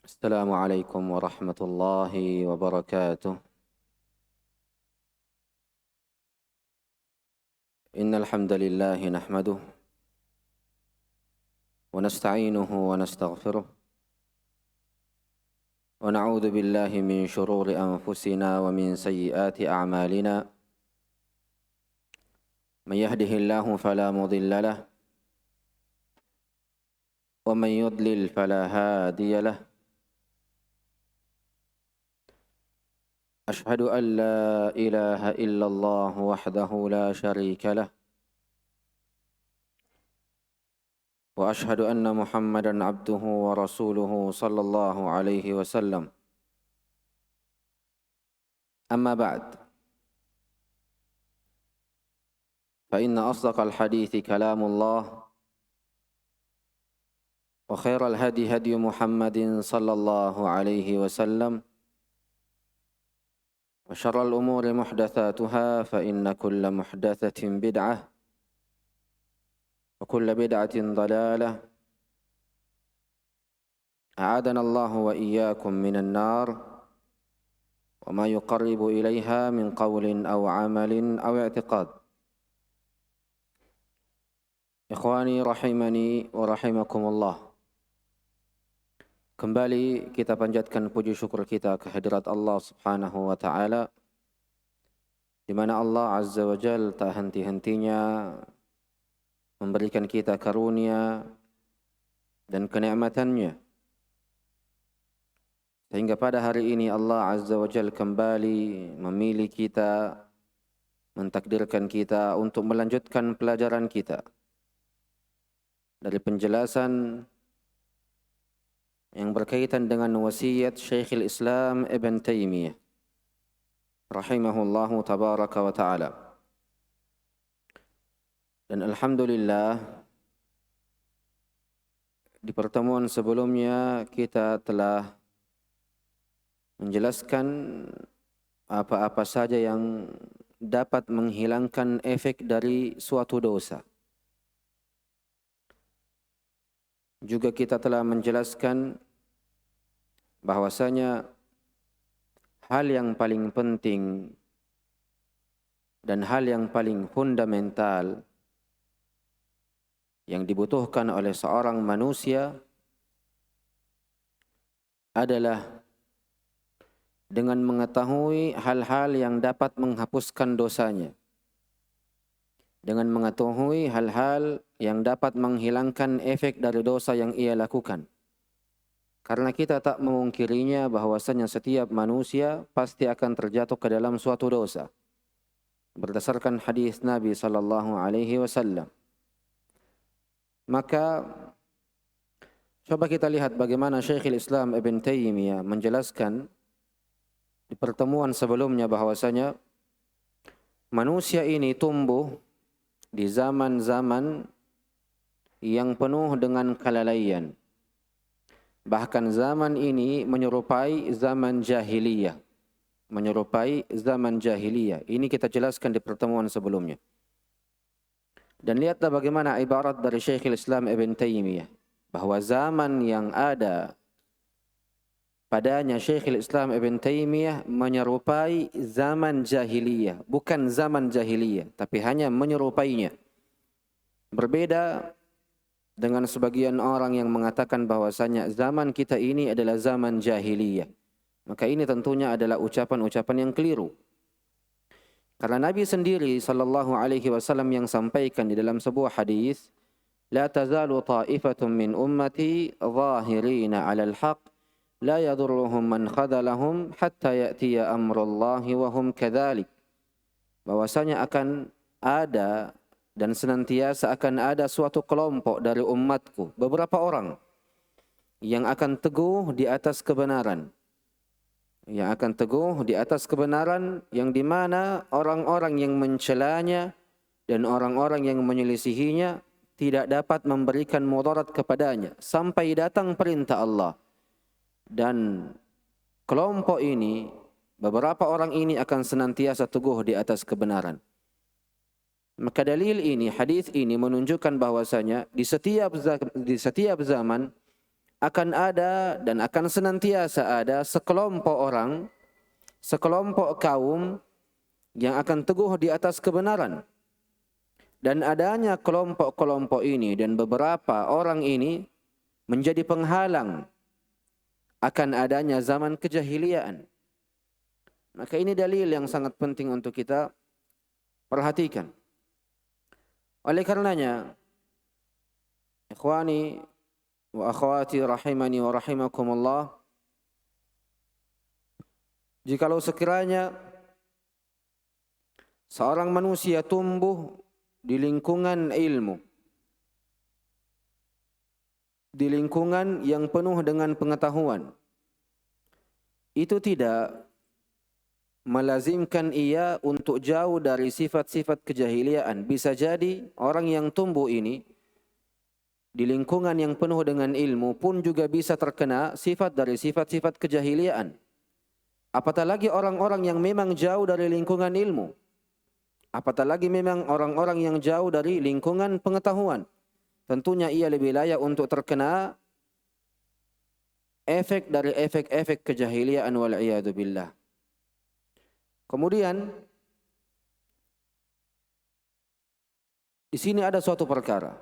السلام عليكم ورحمة الله وبركاته. إن الحمد لله نحمده ونستعينه ونستغفره ونعوذ بالله من شرور أنفسنا ومن سيئات أعمالنا. من يهده الله فلا مضل له ومن يضلل فلا هادي له. أشهد أن لا إله إلا الله وحده لا شريك له وأشهد أن محمدًا عبده ورسوله صلى الله عليه وسلم. أما بعد، فإن أصدق الحديث كلام الله، وخير الهدي هدي محمد صلى الله عليه وسلم، وشر الأمور محدثاتها، فإن كل محدثة بدعة وكل بدعة ضلالة. أعاذنا الله وإياكم من النار وما يقرب إليها من قول أو عمل أو اعتقاد. Ikhwani rahimani wa rahimakumullah. Kembali kita panjatkan puji syukur kita kehadirat Allah Subhanahu wa taala, di mana Allah Azza wa Jalla tak henti-hentinya memberikan kita karunia dan kenikmatannya, sehingga pada hari ini Allah Azza wa Jalla kembali memilih kita, mentakdirkan kita untuk melanjutkan pelajaran kita dari penjelasan yang berkaitan dengan wasiat Syekhul Islam Ibn Taimiyah rahimahullahu tabaraka wa ta'ala. Dan alhamdulillah, di pertemuan sebelumnya kita telah menjelaskan apa-apa saja yang dapat menghilangkan efek dari suatu dosa. Juga kita telah menjelaskan bahwasanya hal yang paling penting dan hal yang paling fundamental yang dibutuhkan oleh seorang manusia adalah dengan mengetahui hal-hal yang dapat menghapuskan dosanya, dengan mengetahui hal-hal yang dapat menghilangkan efek dari dosa yang ia lakukan. Karena kita tak memungkirinya bahwasanya setiap manusia pasti akan terjatuh ke dalam suatu dosa, berdasarkan hadis Nabi sallallahu alaihi wasallam. Maka coba kita lihat bagaimana Syekhul Islam Ibn Taimiyah menjelaskan di pertemuan sebelumnya bahwasanya manusia ini tumbuh di zaman-zaman yang penuh dengan kelalaian. Bahkan zaman ini menyerupai zaman jahiliyah. Menyerupai zaman jahiliyah. Ini kita jelaskan di pertemuan sebelumnya. Dan lihatlah bagaimana ibarat dari Syekhul Islam Ibn Taimiyah, bahwa zaman yang ada padanya Syekhul Islam Ibn Taimiyah menyerupai zaman jahiliyah. Bukan zaman jahiliyah, tapi hanya menyerupainya. Berbeda dengan sebagian orang yang mengatakan bahwasanya zaman kita ini adalah zaman jahiliyah. Maka ini tentunya adalah ucapan-ucapan yang keliru. Karena Nabi sendiri sallallahu alaihi wasallam yang sampaikan di dalam sebuah hadis, "La tazalu ta'ifatun min ummati zahirina 'alal haqq, la yadurruhum man khadalahum hatta ya'tiya amrullahi wa hum kadzalik." Bahwasanya akan ada dan senantiasa akan ada suatu kelompok dari umatku, beberapa orang yang akan teguh di atas kebenaran. Yang akan teguh di atas kebenaran, yang di mana orang-orang yang mencelanya dan orang-orang yang menyelisihinya tidak dapat memberikan mudarat kepadanya sampai datang perintah Allah. Dan kelompok ini, beberapa orang ini akan senantiasa teguh di atas kebenaran. Maka dalil ini, hadis ini menunjukkan bahwasanya di setiap zaman akan ada dan akan senantiasa ada sekelompok orang, sekelompok kaum yang akan teguh di atas kebenaran. Dan adanya kelompok-kelompok ini dan beberapa orang ini menjadi penghalang akan adanya zaman kejahiliaan. Maka ini dalil yang sangat penting untuk kita perhatikan. Oleh karenanya, ikhwani wa akhwati rahimani wa rahimakumullah, jikalau sekiranya seorang manusia tumbuh di lingkungan ilmu, di lingkungan yang penuh dengan pengetahuan, itu tidak melazimkan ia untuk jauh dari sifat-sifat kejahiliaan. Bisa jadi orang yang tumbuh ini di lingkungan yang penuh dengan ilmu pun juga bisa terkena sifat dari sifat-sifat kejahiliaan. Apatah lagi orang-orang yang memang jauh dari lingkungan ilmu. Apatah lagi memang orang-orang yang jauh dari lingkungan pengetahuan. Tentunya ia lebih layak untuk terkena efek dari efek-efek kejahiliaan wal'iyadu billah. Kemudian di sini ada suatu perkara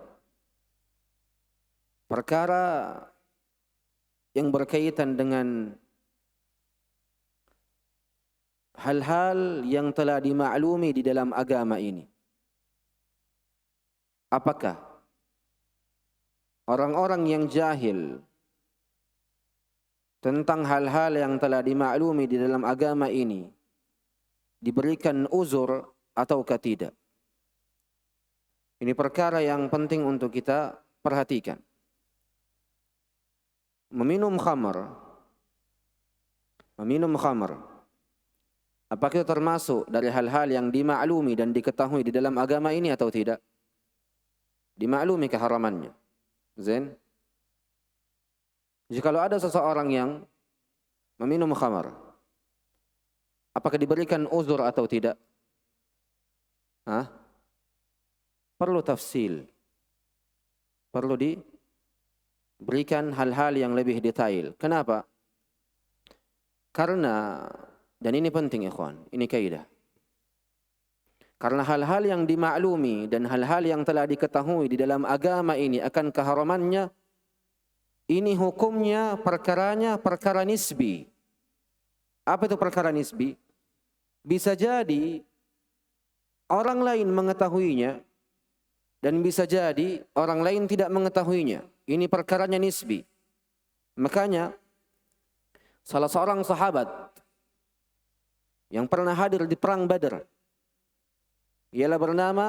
yang berkaitan dengan hal-hal yang telah dimaklumi di dalam agama ini. Apakah orang-orang yang jahil tentang hal-hal yang telah dimaklumi di dalam agama ini diberikan uzur ataukah tidak? Ini perkara yang penting untuk kita perhatikan. Meminum khamar, apakah itu termasuk dari hal-hal yang dimaklumi dan diketahui di dalam agama ini atau tidak? Dimaklumi keharamannya. Zain? Jikalau ada seseorang yang meminum khamar, apakah diberikan uzur atau tidak? Perlu tafsil. Perlu diberikan hal-hal yang lebih detail. Kenapa? Karena, dan ini penting ikhwan, ini kaidah. Karena hal-hal yang dimaklumi dan hal-hal yang telah diketahui di dalam agama ini akan keharamannya, ini hukumnya perkaranya perkara nisbi. Apa itu perkara nisbi? Bisa jadi orang lain mengetahuinya dan bisa jadi orang lain tidak mengetahuinya. Ini perkaranya nisbi. Makanya salah seorang sahabat yang pernah hadir di perang Badar, ialah bernama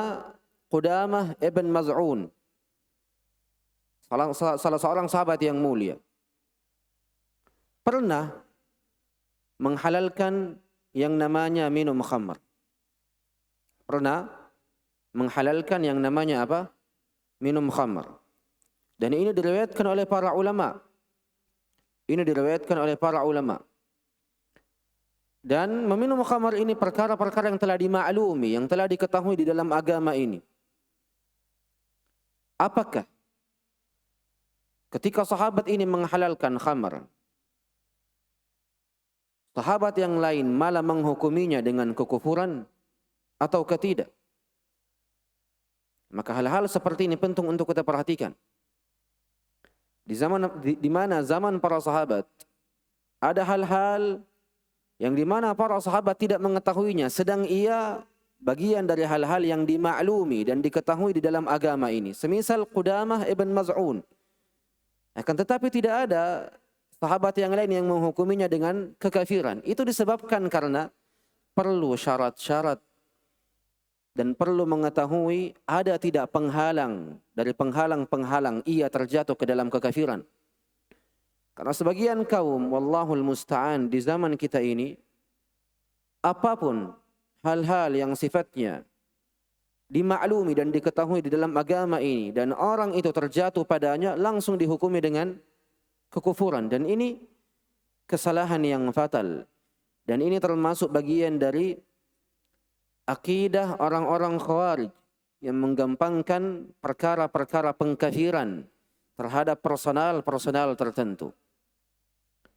Qudamah ibn Maz'un, salah seorang sahabat yang mulia, pernah menghalalkan yang namanya minum khamr. Pernah menghalalkan yang namanya apa? Minum khamr. Dan ini diriwayatkan oleh para ulama. Dan meminum khamr ini perkara-perkara yang telah dimaklumi, yang telah diketahui di dalam agama ini. Apakah ketika sahabat ini menghalalkan khamr, sahabat yang lain malah menghukuminya dengan kekufuran ataukah tidak? Maka hal-hal seperti ini penting untuk kita perhatikan. Di mana zaman para sahabat ada hal-hal yang di mana para sahabat tidak mengetahuinya, sedang ia bagian dari hal-hal yang dimaklumi dan diketahui di dalam agama ini. Semisal Qudamah ibn Maz'un. Akan tetapi tidak ada sahabat yang lain yang menghukuminya dengan kekafiran. Itu disebabkan karena perlu syarat-syarat dan perlu mengetahui ada tidak penghalang dari penghalang-penghalang ia terjatuh ke dalam kekafiran. Karena sebagian kaum, wallahul musta'an, di zaman kita ini, apapun hal-hal yang sifatnya dimaklumi dan diketahui di dalam agama ini, dan orang itu terjatuh padanya, langsung dihukumi dengan kekufuran. Dan ini kesalahan yang fatal. Dan ini termasuk bagian dari akidah orang-orang Khawarij yang menggampangkan perkara-perkara pengkafiran terhadap personal tertentu.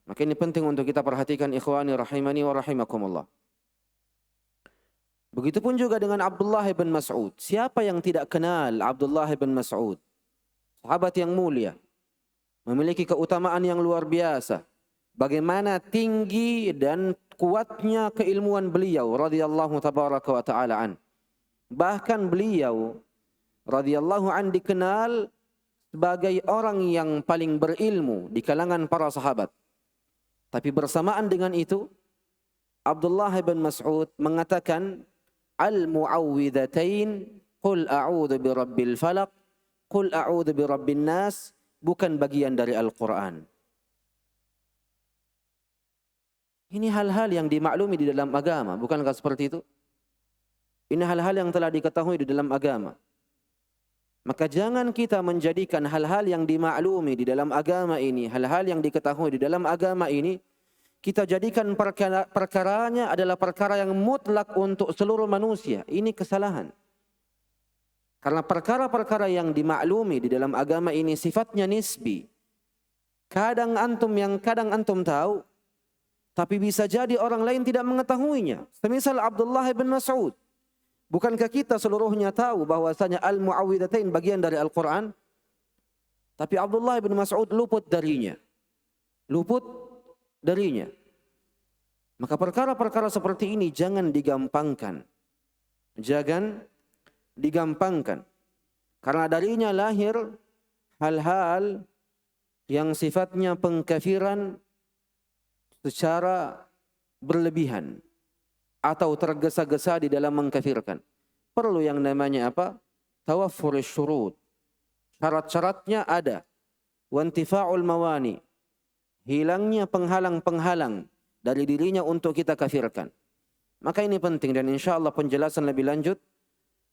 Maka ini penting untuk kita perhatikan, ikhwani rahimani wa rahimakumullah. Begitupun juga dengan Abdullah bin Mas'ud. Siapa yang tidak kenal Abdullah bin Mas'ud? Sahabat yang mulia, memiliki keutamaan yang luar biasa. Bagaimana tinggi dan kuatnya keilmuan beliau radhiyallahu tabaraka wa ta'ala an. Bahkan beliau radhiyallahu an dikenal sebagai orang yang paling berilmu di kalangan para sahabat. Tapi bersamaan dengan itu, Abdullah bin Mas'ud mengatakan, Al-mu'awwidhatain, Qul a'udhu birabbil falaq, Qul a'udhu birabbin nas, bukan bagian dari Al-Quran. Ini hal-hal yang dimaklumi di dalam agama, bukankah seperti itu? Ini hal-hal yang telah diketahui di dalam agama. Maka jangan kita menjadikan hal-hal yang dimaklumi di dalam agama ini, hal-hal yang diketahui di dalam agama ini, kita jadikan perkaranya adalah perkara yang mutlak untuk seluruh manusia. Ini kesalahan. Karena perkara-perkara yang dimaklumi di dalam agama ini sifatnya nisbi. Kadang antum tahu, tapi bisa jadi orang lain tidak mengetahuinya. Semisal Abdullah bin Mas'ud. Bukankah kita seluruhnya tahu bahwasanya al-mu'awwidhatain bagian dari Al-Quran? Tapi Abdullah bin Mas'ud luput darinya. Maka perkara-perkara seperti ini jangan digampangkan. Karena darinya lahir hal-hal yang sifatnya pengkafiran secara berlebihan atau tergesa-gesa di dalam mengkafirkan. Perlu yang namanya apa? Tawaffur syurut. Syarat-syaratnya ada. Wantifa'ul mawani. Hilangnya penghalang-penghalang dari dirinya untuk kita kafirkan. Maka ini penting dan insya Allah penjelasan lebih lanjut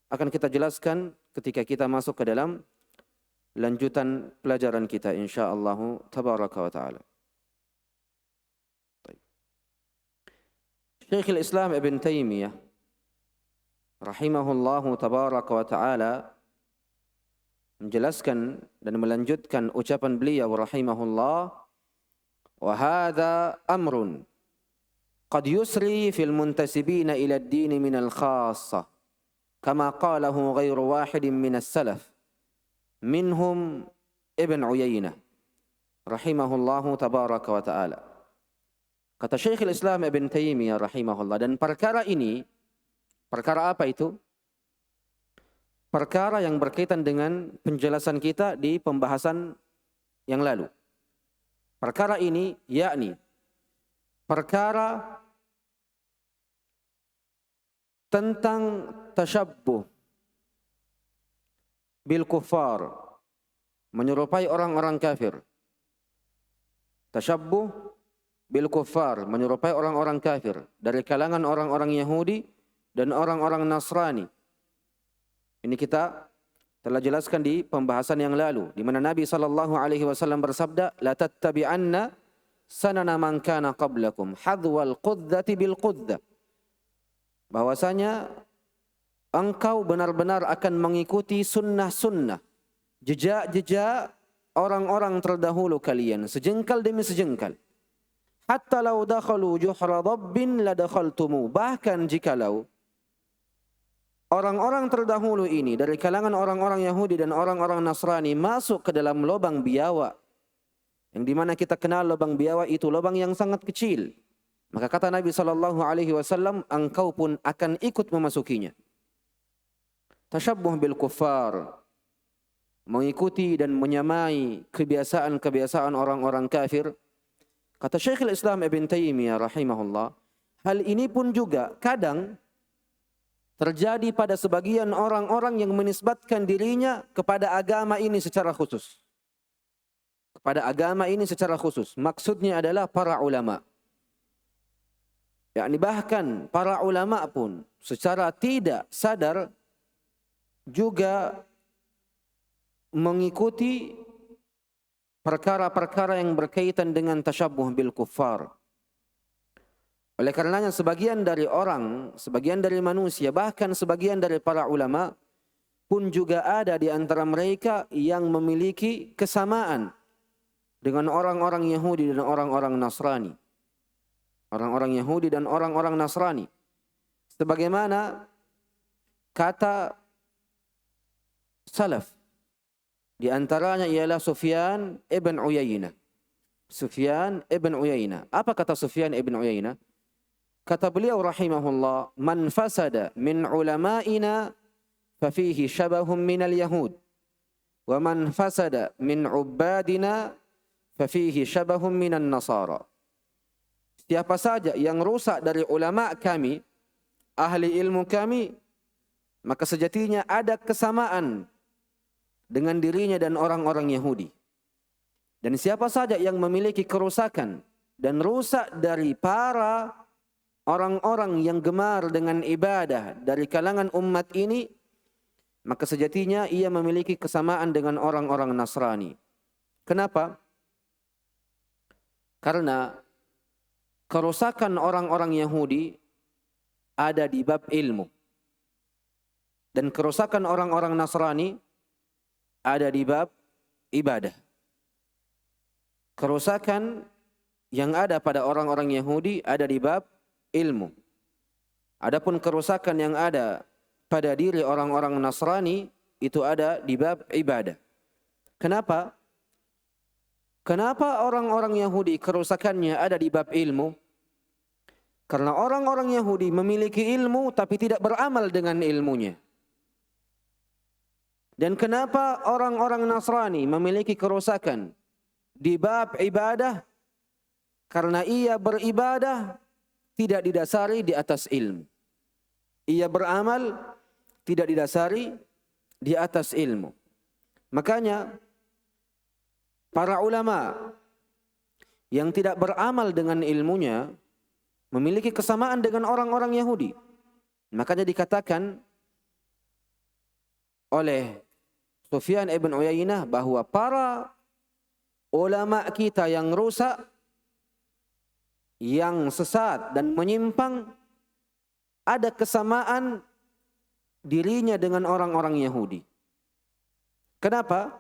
akan kita jelaskan ketika kita masuk ke dalam lanjutan pelajaran kita insya Allah tabaraka wa ta'ala. Syekhul Islam Ibn Taymiyah rahimahullahu tabaraka wa ta'ala menjelaskan dan melanjutkan ucapan beliau rahimahullah, wa hadha amrun qad yusri fil muntasibina ila ad-din min al-khassah kama qalahu ghairu wahidin min as-salaf minhum Ibn Uyainah rahimahullahu tabaraka wa ta'ala. Kata Syekhul Islam Ibn Taymiyah rahimahullah, dan perkara ini, perkara apa itu? Perkara yang berkaitan dengan penjelasan kita di pembahasan yang lalu. Perkara ini yakni perkara tentang tasyabbuh bil kuffar, menyerupai orang-orang kafir. Tasyabbuh bil kuffar, menyerupai orang-orang kafir dari kalangan orang-orang Yahudi dan orang-orang Nasrani. Ini kita telah jelaskan di pembahasan yang lalu, di mana Nabi SAW bersabda, la tattabi'anna sanana man kana qablakum hadwal qudzati bil quddah. Bahwasanya engkau benar-benar akan mengikuti sunnah-sunnah, jejak-jejak orang-orang terdahulu kalian, sejengkal demi sejengkal. Hatta law dakhalu juhra dabbin la dakhaltumu. Bahkan jikalau orang-orang terdahulu ini dari kalangan orang-orang Yahudi dan orang-orang Nasrani masuk ke dalam lubang biawak, yang dimana kita kenal lubang biawak itu lubang yang sangat kecil, maka kata Nabi SAW, engkau pun akan ikut memasukinya. Tasyabbuh bil kuffar, mengikuti dan menyamai kebiasaan-kebiasaan orang-orang kafir. Kata Syekhul Islam Ibn Taymiyah rahimahullah, hal ini pun juga kadang terjadi pada sebagian orang-orang yang menisbatkan dirinya kepada agama ini secara khusus. Maksudnya adalah para ulama. Yakni bahkan para ulama pun secara tidak sadar juga mengikuti perkara-perkara yang berkaitan dengan tasyabbuh bil kuffar. Oleh karenanya sebagian dari orang, sebagian dari manusia, bahkan sebagian dari para ulama pun juga ada di antara mereka yang memiliki kesamaan dengan orang-orang Yahudi dan orang-orang Nasrani. Orang-orang Yahudi dan orang-orang Nasrani. Sebagaimana kata salaf, di antaranya ialah Sufyan ibn Uyainah. Sufyan ibn Uyainah. Apa kata Sufyan ibn Uyainah? Kata beliau rahimahullah, man fasada min ulama'ina fafihi syabahum minal yahud. Wa man fasada min ubadina fafihi syabahum minan nasara. Siapa saja yang rusak dari ulama kami, ahli ilmu kami, maka sejatinya ada kesamaan dengan dirinya dan orang-orang Yahudi. Dan siapa saja yang memiliki kerusakan dan rusak dari para orang-orang yang gemar dengan ibadah dari kalangan umat ini, maka sejatinya ia memiliki kesamaan dengan orang-orang Nasrani. Kenapa? Karena kerusakan orang-orang Yahudi ada di bab ilmu. Dan kerusakan orang-orang Nasrani ada di bab ibadah. Kerusakan yang ada pada orang-orang Yahudi ada di bab ilmu. Adapun kerusakan yang ada pada diri orang-orang Nasrani itu ada di bab ibadah. Kenapa? Kenapa orang-orang Yahudi kerusakannya ada di bab ilmu? Karena orang-orang Yahudi memiliki ilmu tapi tidak beramal dengan ilmunya. Dan kenapa orang-orang Nasrani memiliki kerusakan di bab ibadah? Karena ia beribadah tidak didasari di atas ilmu. Ia beramal tidak didasari di atas ilmu. Makanya para ulama yang tidak beramal dengan ilmunya memiliki kesamaan dengan orang-orang Yahudi. Makanya dikatakan oleh Sufyan ibn Uyainah bahwa para ulama kita yang rusak, yang sesat dan menyimpang, ada kesamaan dirinya dengan orang-orang Yahudi. Kenapa?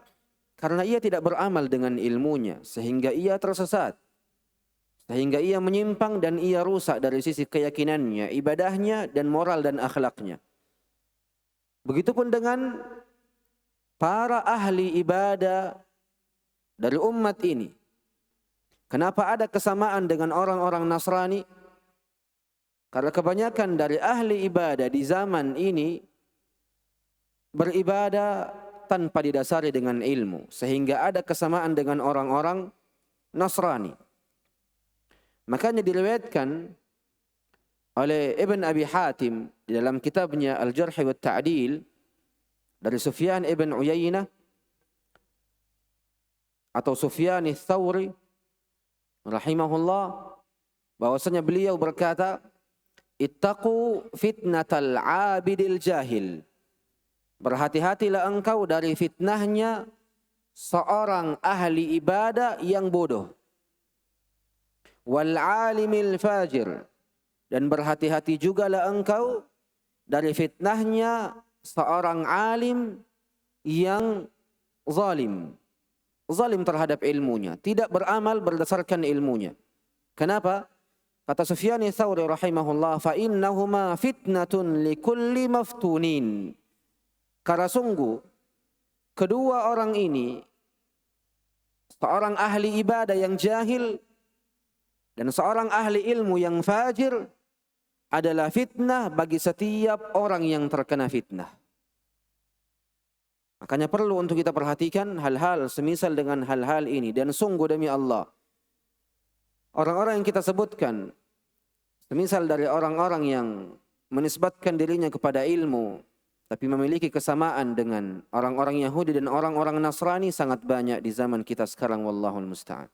Karena ia tidak beramal dengan ilmunya, sehingga ia tersesat. Sehingga ia menyimpang dan ia rusak dari sisi keyakinannya, ibadahnya, dan moral dan akhlaknya. Begitupun dengan para ahli ibadah dari umat ini. Kenapa ada kesamaan dengan orang-orang Nasrani? Karena kebanyakan dari ahli ibadah di zaman ini beribadah tanpa didasari dengan ilmu, sehingga ada kesamaan dengan orang-orang Nasrani. Makanya diriwayatkan oleh Ibn Abi Hatim di dalam kitabnya Al-Jarh wa Ta'dil dari Sufyan ibn Uyainah atau Sufyan Ats-Tsauri rahimahullah, bahwasanya beliau berkata, ittaqu fitnatal abidil jahil. Berhati-hatilah engkau dari fitnahnya seorang ahli ibadah yang bodoh. Wal alimil fajir. Dan berhati-hati jugalah engkau dari fitnahnya seorang alim yang zalim. Zalim terhadap ilmunya, tidak beramal berdasarkan ilmunya. Kenapa? Kata Sufyan Ats-Tsauri rahimahullah, fa innahuma fitnatun likulli maftunin. Karena sungguh kedua orang ini, seorang ahli ibadah yang jahil dan seorang ahli ilmu yang fajir, adalah fitnah bagi setiap orang yang terkena fitnah. Makanya perlu untuk kita perhatikan hal-hal semisal dengan hal-hal ini. Dan sungguh demi Allah, orang-orang yang kita sebutkan, semisal dari orang-orang yang menisbatkan dirinya kepada ilmu, tapi memiliki kesamaan dengan orang-orang Yahudi dan orang-orang Nasrani, sangat banyak di zaman kita sekarang, wallahul musta'an.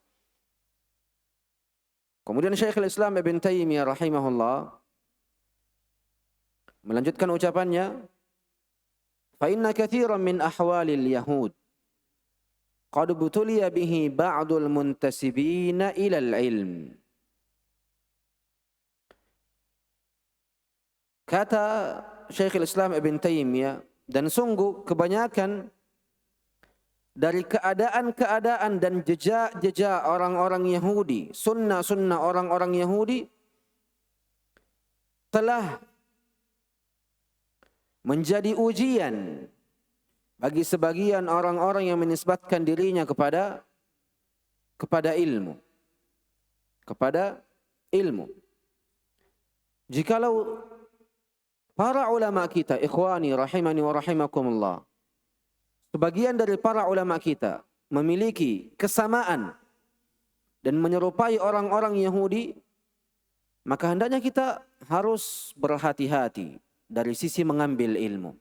Kemudian Syekhul Islam Ibn Taimiyah rahimahullah melanjutkan ucapannya, fa inna katsiran min ahwalil yahud qad butuliya bihi ba'dul muntasibina ilal ilm. Kata Syekhul Islam Ibn Taimiyah Dan sungguh kebanyakan dari keadaan-keadaan dan jejak-jejak orang-orang Yahudi, sunnah-sunnah orang-orang Yahudi telah menjadi ujian bagi sebagian orang-orang yang menisbatkan dirinya kepada ilmu. Kepada ilmu. Jikalau para ulama kita, ikhwani rahimani wa rahimakumullah, sebagian dari para ulama kita memiliki kesamaan dan menyerupai orang-orang Yahudi, maka hendaknya kita harus berhati-hati dari sisi mengambil ilmu.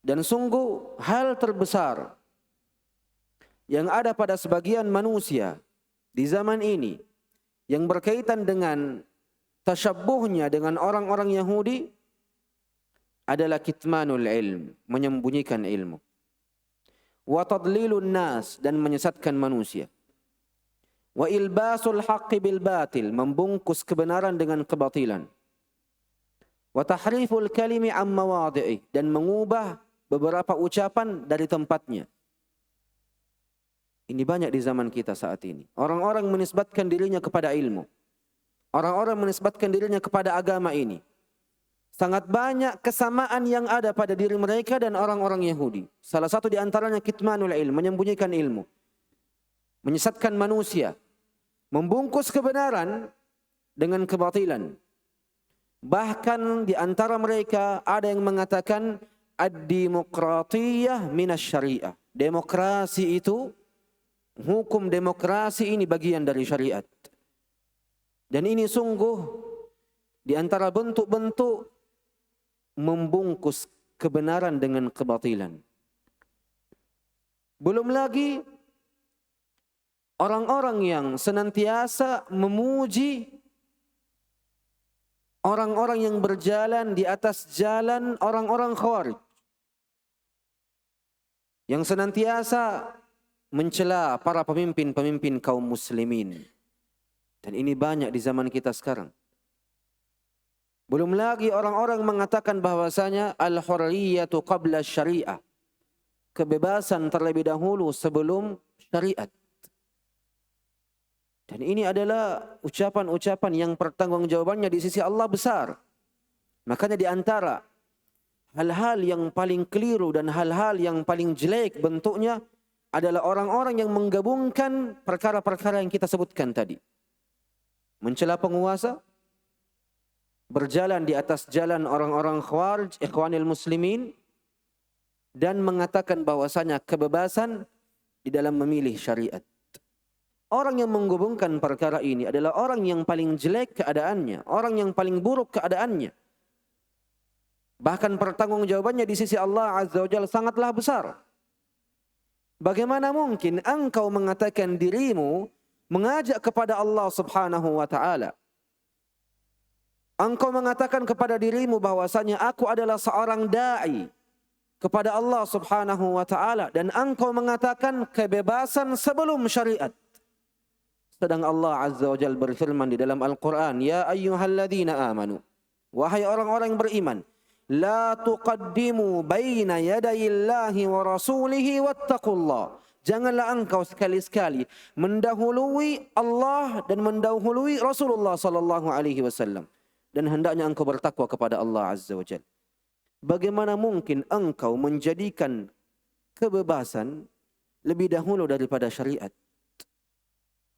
Dan sungguh hal terbesar yang ada pada sebagian manusia di zaman ini yang berkaitan dengan tasyabbuhnya dengan orang-orang Yahudi adalah kitmanul ilm, menyembunyikan ilmu. Wa tadlilun nas, dan menyesatkan manusia. Wa ilbasul haqqi bil batil, membungkus kebenaran dengan kebatilan. Wa tahriful kalimi am mawadhi'i, dan mengubah beberapa ucapan dari tempatnya. Ini banyak di zaman kita saat ini. Orang-orang menisbatkan dirinya kepada ilmu. Orang-orang menisbatkan dirinya kepada agama ini. Sangat banyak kesamaan yang ada pada diri mereka dan orang-orang Yahudi. Salah satu di antaranya kitmanul ilm, menyembunyikan ilmu. Menyesatkan manusia. Membungkus kebenaran dengan kebatilan. Bahkan di antara mereka ada yang mengatakan ad-demokratiyah minas syariah. Demokrasi itu, hukum demokrasi ini bagian dari syariat. Dan ini sungguh di antara bentuk-bentuk membungkus kebenaran dengan kebatilan. Belum lagi orang-orang yang senantiasa memuji orang-orang yang berjalan di atas jalan orang-orang Khawarij, yang senantiasa mencela para pemimpin-pemimpin kaum muslimin. Dan ini banyak di zaman kita sekarang. Belum lagi orang-orang mengatakan bahwasanya al-hurriyatu qabla syariah. Kebebasan terlebih dahulu sebelum syariat. Dan ini adalah ucapan-ucapan yang pertanggungjawabannya di sisi Allah besar. Makanya di antara hal-hal yang paling keliru dan hal-hal yang paling jelek bentuknya adalah orang-orang yang menggabungkan perkara-perkara yang kita sebutkan tadi. Mencela penguasa, berjalan di atas jalan orang-orang Khawarij, ikhwanil muslimin, dan mengatakan bahwasanya kebebasan di dalam memilih syariat. Orang yang menggabungkan perkara ini adalah orang yang paling jelek keadaannya, orang yang paling buruk keadaannya. Bahkan pertanggungjawabannya di sisi Allah Azza wa Jalla sangatlah besar. Bagaimana mungkin engkau mengatakan dirimu mengajak kepada Allah Subhanahu wa ta'ala? Engkau mengatakan kepada dirimu bahwasanya aku adalah seorang da'i kepada Allah Subhanahu wa ta'ala, dan engkau mengatakan kebebasan sebelum syariat. Sedang Allah Azza wa Jalla berfirman di dalam Al-Quran, ya ayyuhalladzina amanu, wahai orang-orang yang beriman, la tuqaddimu baina yadayillahi wa rasulihi wattaqullah. Janganlah engkau sekali-sekali mendahului Allah dan mendahului Rasulullah sallallahu alaihi wasallam, dan hendaknya engkau bertakwa kepada Allah Azza wa Jalla. Bagaimana mungkin engkau menjadikan kebebasan lebih dahulu daripada syariat?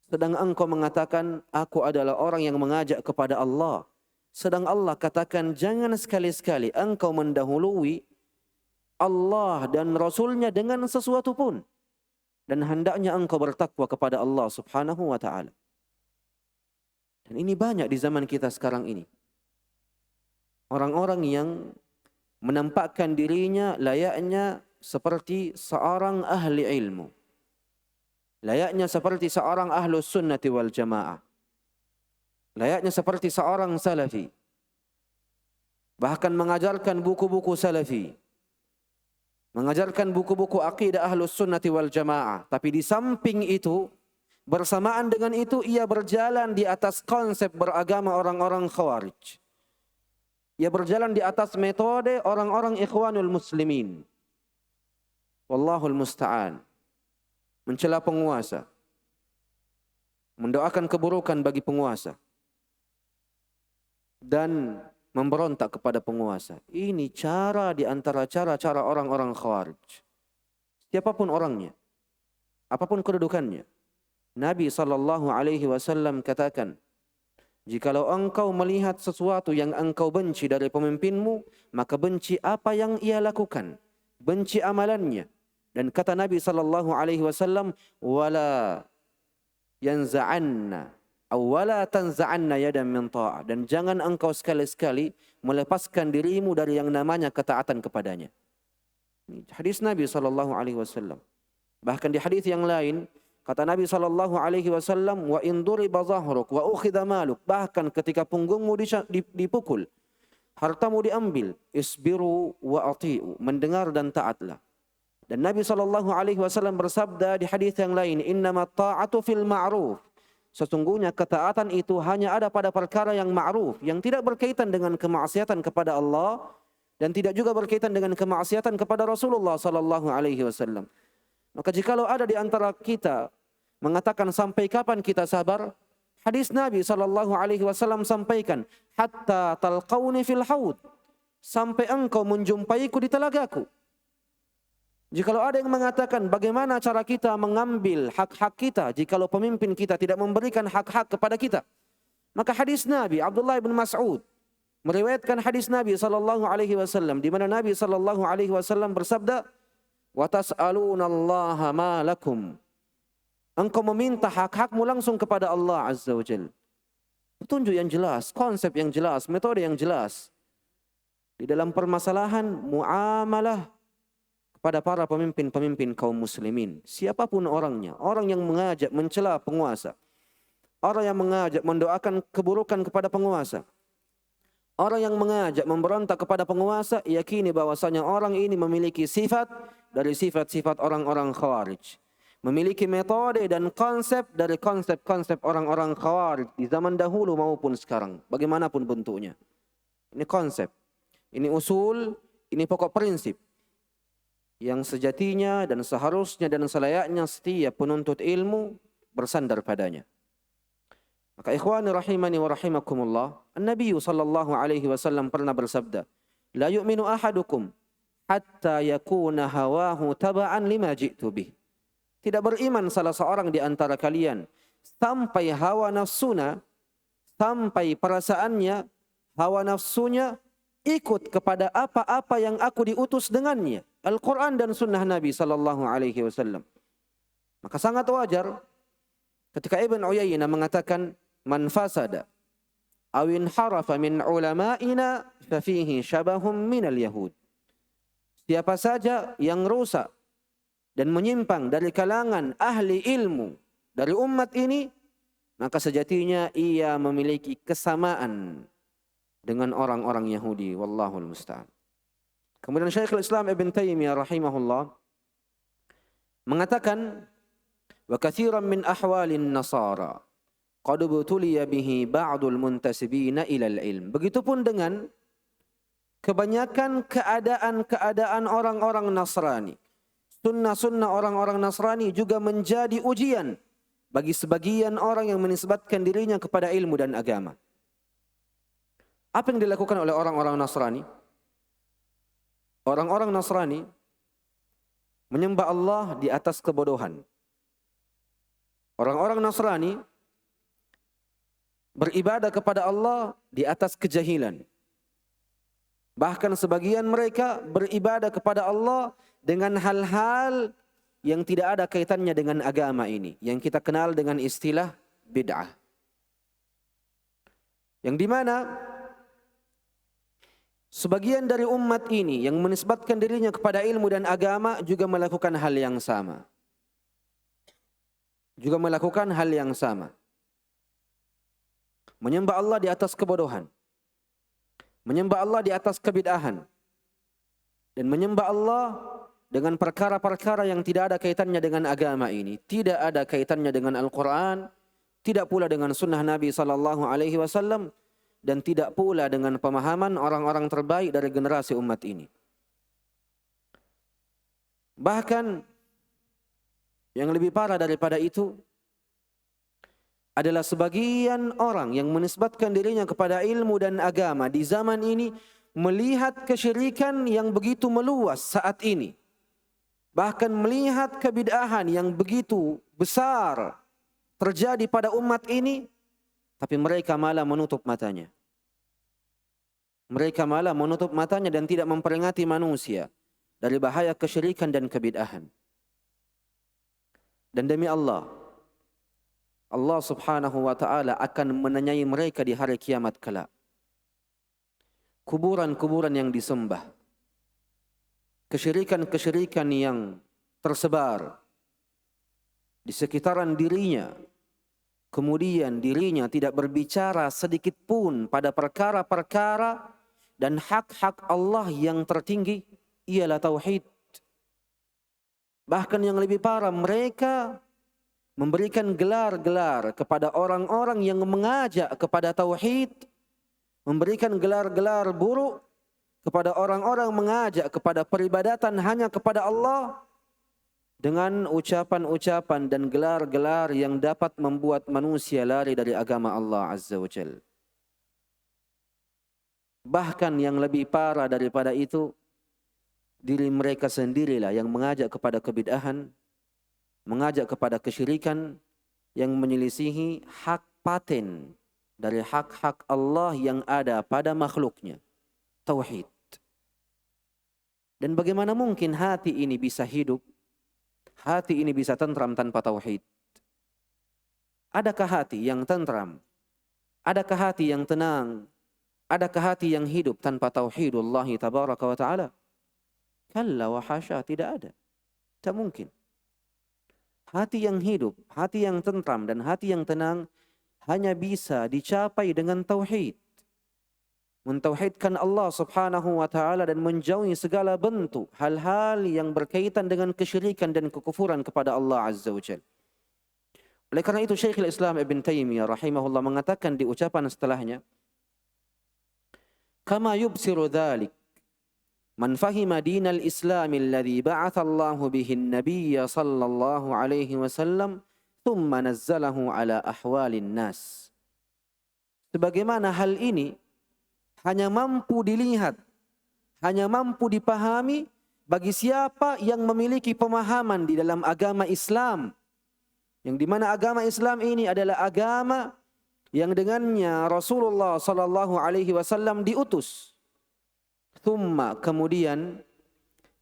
Sedang engkau mengatakan aku adalah orang yang mengajak kepada Allah. Sedang Allah katakan jangan sekali-sekali engkau mendahului Allah dan Rasulnya dengan sesuatu pun. Dan hendaknya engkau bertakwa kepada Allah Subhanahu wa ta'ala. Dan ini banyak di zaman kita sekarang ini. Orang-orang yang menampakkan dirinya layaknya seperti seorang ahli ilmu. Layaknya seperti seorang ahlus sunnati wal jamaah. Layaknya seperti seorang salafi. Bahkan mengajarkan buku-buku salafi. Mengajarkan buku-buku akidah ahlus sunnati wal jamaah. Tapi di samping itu, bersamaan dengan itu ia berjalan di atas konsep beragama orang-orang Khawarij. Ia berjalan di atas metode orang-orang ikhwanul muslimin. Wallahul musta'an. Mencela penguasa. Mendoakan keburukan bagi penguasa. Dan memberontak kepada penguasa. Ini cara di antara cara-cara orang-orang Khawarij. Siapapun orangnya. Apapun kedudukannya. Nabi SAW katakan, jikalau engkau melihat sesuatu yang engkau benci dari pemimpinmu, maka benci apa yang ia lakukan, benci amalannya. Dan kata Nabi SAW, wala yanza'anna wala tanza'anna yadan min ta'ah, dan jangan engkau sekali-sekali melepaskan dirimu dari yang namanya ketaatan kepadanya. Ini hadis Nabi SAW. Bahkan di hadis yang lain, kata Nabi SAW, wa in duriba zahruk wa ukhidha maluk, bahkan ketika punggungmu dipukul, hartamu diambil, isbiru wa ati'u, mendengar dan taatlah. Dan Nabi SAW bersabda di hadis yang lain, innama ta'atu fil ma'ruf, sesungguhnya ketaatan itu hanya ada pada perkara yang ma'ruf, yang tidak berkaitan dengan kemaksiatan kepada Allah dan tidak juga berkaitan dengan kemaksiatan kepada Rasulullah SAW. Maka jikalau ada di antara kita mengatakan sampai kapan kita sabar, hadis Nabi SAW sampaikan, hatta talqauni fil haud, sampai engkau menjumpaiku di telagaku. Jikalau ada yang mengatakan bagaimana cara kita mengambil hak-hak kita jikalau pemimpin kita tidak memberikan hak-hak kepada kita, maka hadis Nabi Abdullah bin Mas'ud meriwayatkan hadis Nabi SAW, di mana Nabi SAW bersabda, wa tas'alunallaha ma lakum, engkau meminta hak-hakmu langsung kepada Allah Azza wa Jalla. Petunjuk yang jelas, konsep yang jelas, metode yang jelas di dalam permasalahan muamalah kepada para pemimpin-pemimpin kaum muslimin. Siapapun orangnya, orang yang mengajak mencela penguasa, orang yang mengajak mendoakan keburukan kepada penguasa, orang yang mengajak memberontak kepada penguasa, yakini bahwasanya orang ini memiliki sifat dari sifat-sifat orang-orang Khawarij. Memiliki metode dan konsep dari konsep-konsep orang-orang Khawarij di zaman dahulu maupun sekarang, bagaimanapun bentuknya. Ini konsep, ini usul, ini pokok prinsip yang sejatinya dan seharusnya dan selayaknya setiap penuntut ilmu bersandar padanya. Maka ikhwani rahimani wa rahimakumullah, An-Nabi SAW pernah bersabda, la yu'minu ahadukum hatta yakuna hawahu taba'an lima ji'tu bih. Tidak beriman salah seorang di antara kalian sampai hawa nafsunya, sampai perasaannya, hawa nafsunya ikut kepada apa-apa yang aku diutus dengannya, Al-Quran dan Sunnah Nabi SAW. Maka sangat wajar ketika Ibn Uyainah mengatakan, man fasada awin harafa min ulama'ina fafihi syabahum minal yahud. Siapa saja yang rusak dan menyimpang dari kalangan ahli ilmu dari umat ini, maka sejatinya ia memiliki kesamaan dengan orang-orang Yahudi. Wallahul musta'an. Kemudian Syekhul Islam Ibn Taymiyah rahimahullah mengatakan, wa katsiran min ahwalin nasara qad butuliya bihi ba'dul muntasibina ilal ilm. Begitupun dengan kebanyakan keadaan-keadaan orang-orang Nasrani. Sunnah-sunnah orang-orang Nasrani juga menjadi ujian bagi sebagian orang yang menisbatkan dirinya kepada ilmu dan agama. Apa yang dilakukan oleh orang-orang Nasrani? Orang-orang Nasrani menyembah Allah di atas kebodohan. Orang-orang Nasrani beribadah kepada Allah di atas kejahilan. Bahkan sebagian mereka beribadah kepada Allah dengan hal-hal yang tidak ada kaitannya dengan agama ini, yang kita kenal dengan istilah bid'ah. Yang dimana sebagian dari umat ini yang menisbatkan dirinya kepada ilmu dan agama juga melakukan hal yang sama. Juga melakukan hal yang sama. Menyembah Allah di atas kebodohan. Menyembah Allah di atas kebid'ahan. Dan menyembah Allah dengan perkara-perkara yang tidak ada kaitannya dengan agama ini. Tidak ada kaitannya dengan Al-Quran. Tidak pula dengan sunnah Nabi SAW. dan tidak pula dengan pemahaman orang-orang terbaik dari generasi umat ini. Bahkan yang lebih parah daripada itu adalah sebagian orang yang menisbatkan dirinya kepada ilmu dan agama di zaman ini melihat kesyirikan yang begitu meluas saat ini. Bahkan melihat kebid'ahan yang begitu besar terjadi pada umat ini, tapi mereka malah menutup matanya. Mereka malah menutup matanya dan tidak memperingati manusia dari bahaya kesyirikan dan kebid'ahan. Dan demi Allah, Allah subhanahu wa ta'ala akan menanyai mereka di hari kiamat kelak. Kuburan-kuburan yang disembah, kesyirikan-kesyirikan yang tersebar di sekitaran dirinya, kemudian dirinya tidak berbicara sedikit pun pada perkara-perkara dan hak-hak Allah yang tertinggi, ialah tauhid. Bahkan yang lebih parah, mereka memberikan gelar-gelar kepada orang-orang yang mengajak kepada tauhid, memberikan gelar-gelar buruk kepada orang-orang mengajak kepada peribadatan hanya kepada Allah, dengan ucapan-ucapan dan gelar-gelar yang dapat membuat manusia lari dari agama Allah Azza wa Jalla. Bahkan yang lebih parah daripada itu, diri mereka sendirilah yang mengajak kepada kebid'ahan, mengajak kepada kesyirikan yang menyelisihi hak paten dari hak-hak Allah yang ada pada makhluknya, tauhid. Dan bagaimana mungkin hati ini bisa hidup, hati ini bisa tentram tanpa tauhid? Adakah hati yang tentram? Adakah hati yang tenang? Adakah hati yang hidup tanpa tauhidullah tabaraka wa ta'ala? Kalla wa hasya, tidak ada. Tak mungkin. Hati yang hidup, hati yang tentram dan hati yang tenang hanya bisa dicapai dengan tauhid. Mentauhidkan Allah subhanahu wa ta'ala dan menjauhi segala bentuk hal-hal yang berkaitan dengan kesyirikan dan kekufuran kepada Allah Azza wa Jalla. Oleh karena itu Syekhul Islam Ibn Taymiyah rahimahullah mengatakan di ucapan setelahnya, kama yubsiru dhalik man fahima dinal Islam alladhi ba'atha Allahu bihi an-nabiyya sallallahu alaihi wasallam thumma nazzalahu ala ahwalin nas. Sebagaimana hal ini hanya mampu dilihat, hanya mampu dipahami bagi siapa yang memiliki pemahaman di dalam agama Islam, yang dimana agama Islam ini adalah agama yang dengannya Rasulullah sallallahu alaihi wasallam diutus. Thumma, kemudian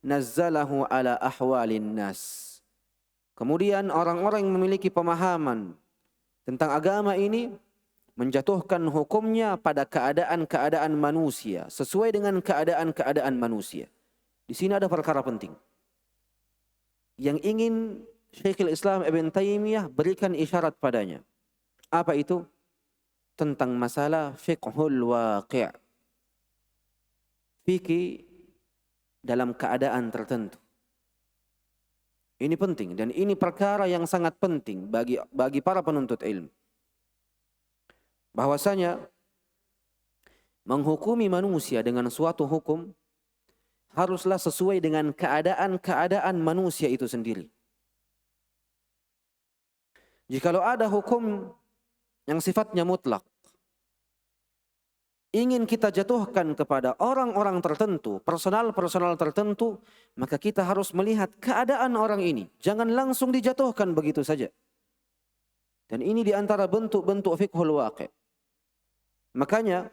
nazzalahu ala ahwalin nas. Kemudian orang-orang yang memiliki pemahaman tentang agama ini menjatuhkan hukumnya pada keadaan-keadaan manusia, sesuai dengan keadaan-keadaan manusia. Di sini ada perkara penting yang ingin Syekhul Islam Ibn Taymiyah berikan isyarat padanya. Apa itu? Tentang masalah fiqhul waqi'. Fikih dalam keadaan tertentu. Ini penting dan ini perkara yang sangat penting bagi para penuntut ilmu. Bahwasanya menghukumi manusia dengan suatu hukum haruslah sesuai dengan keadaan-keadaan manusia itu sendiri. Jikalau ada hukum yang sifatnya mutlak, ingin kita jatuhkan kepada orang-orang tertentu, personal-personal tertentu, maka kita harus melihat keadaan orang ini. Jangan langsung dijatuhkan begitu saja. Dan ini di antara bentuk-bentuk fiqhul waqi'. Makanya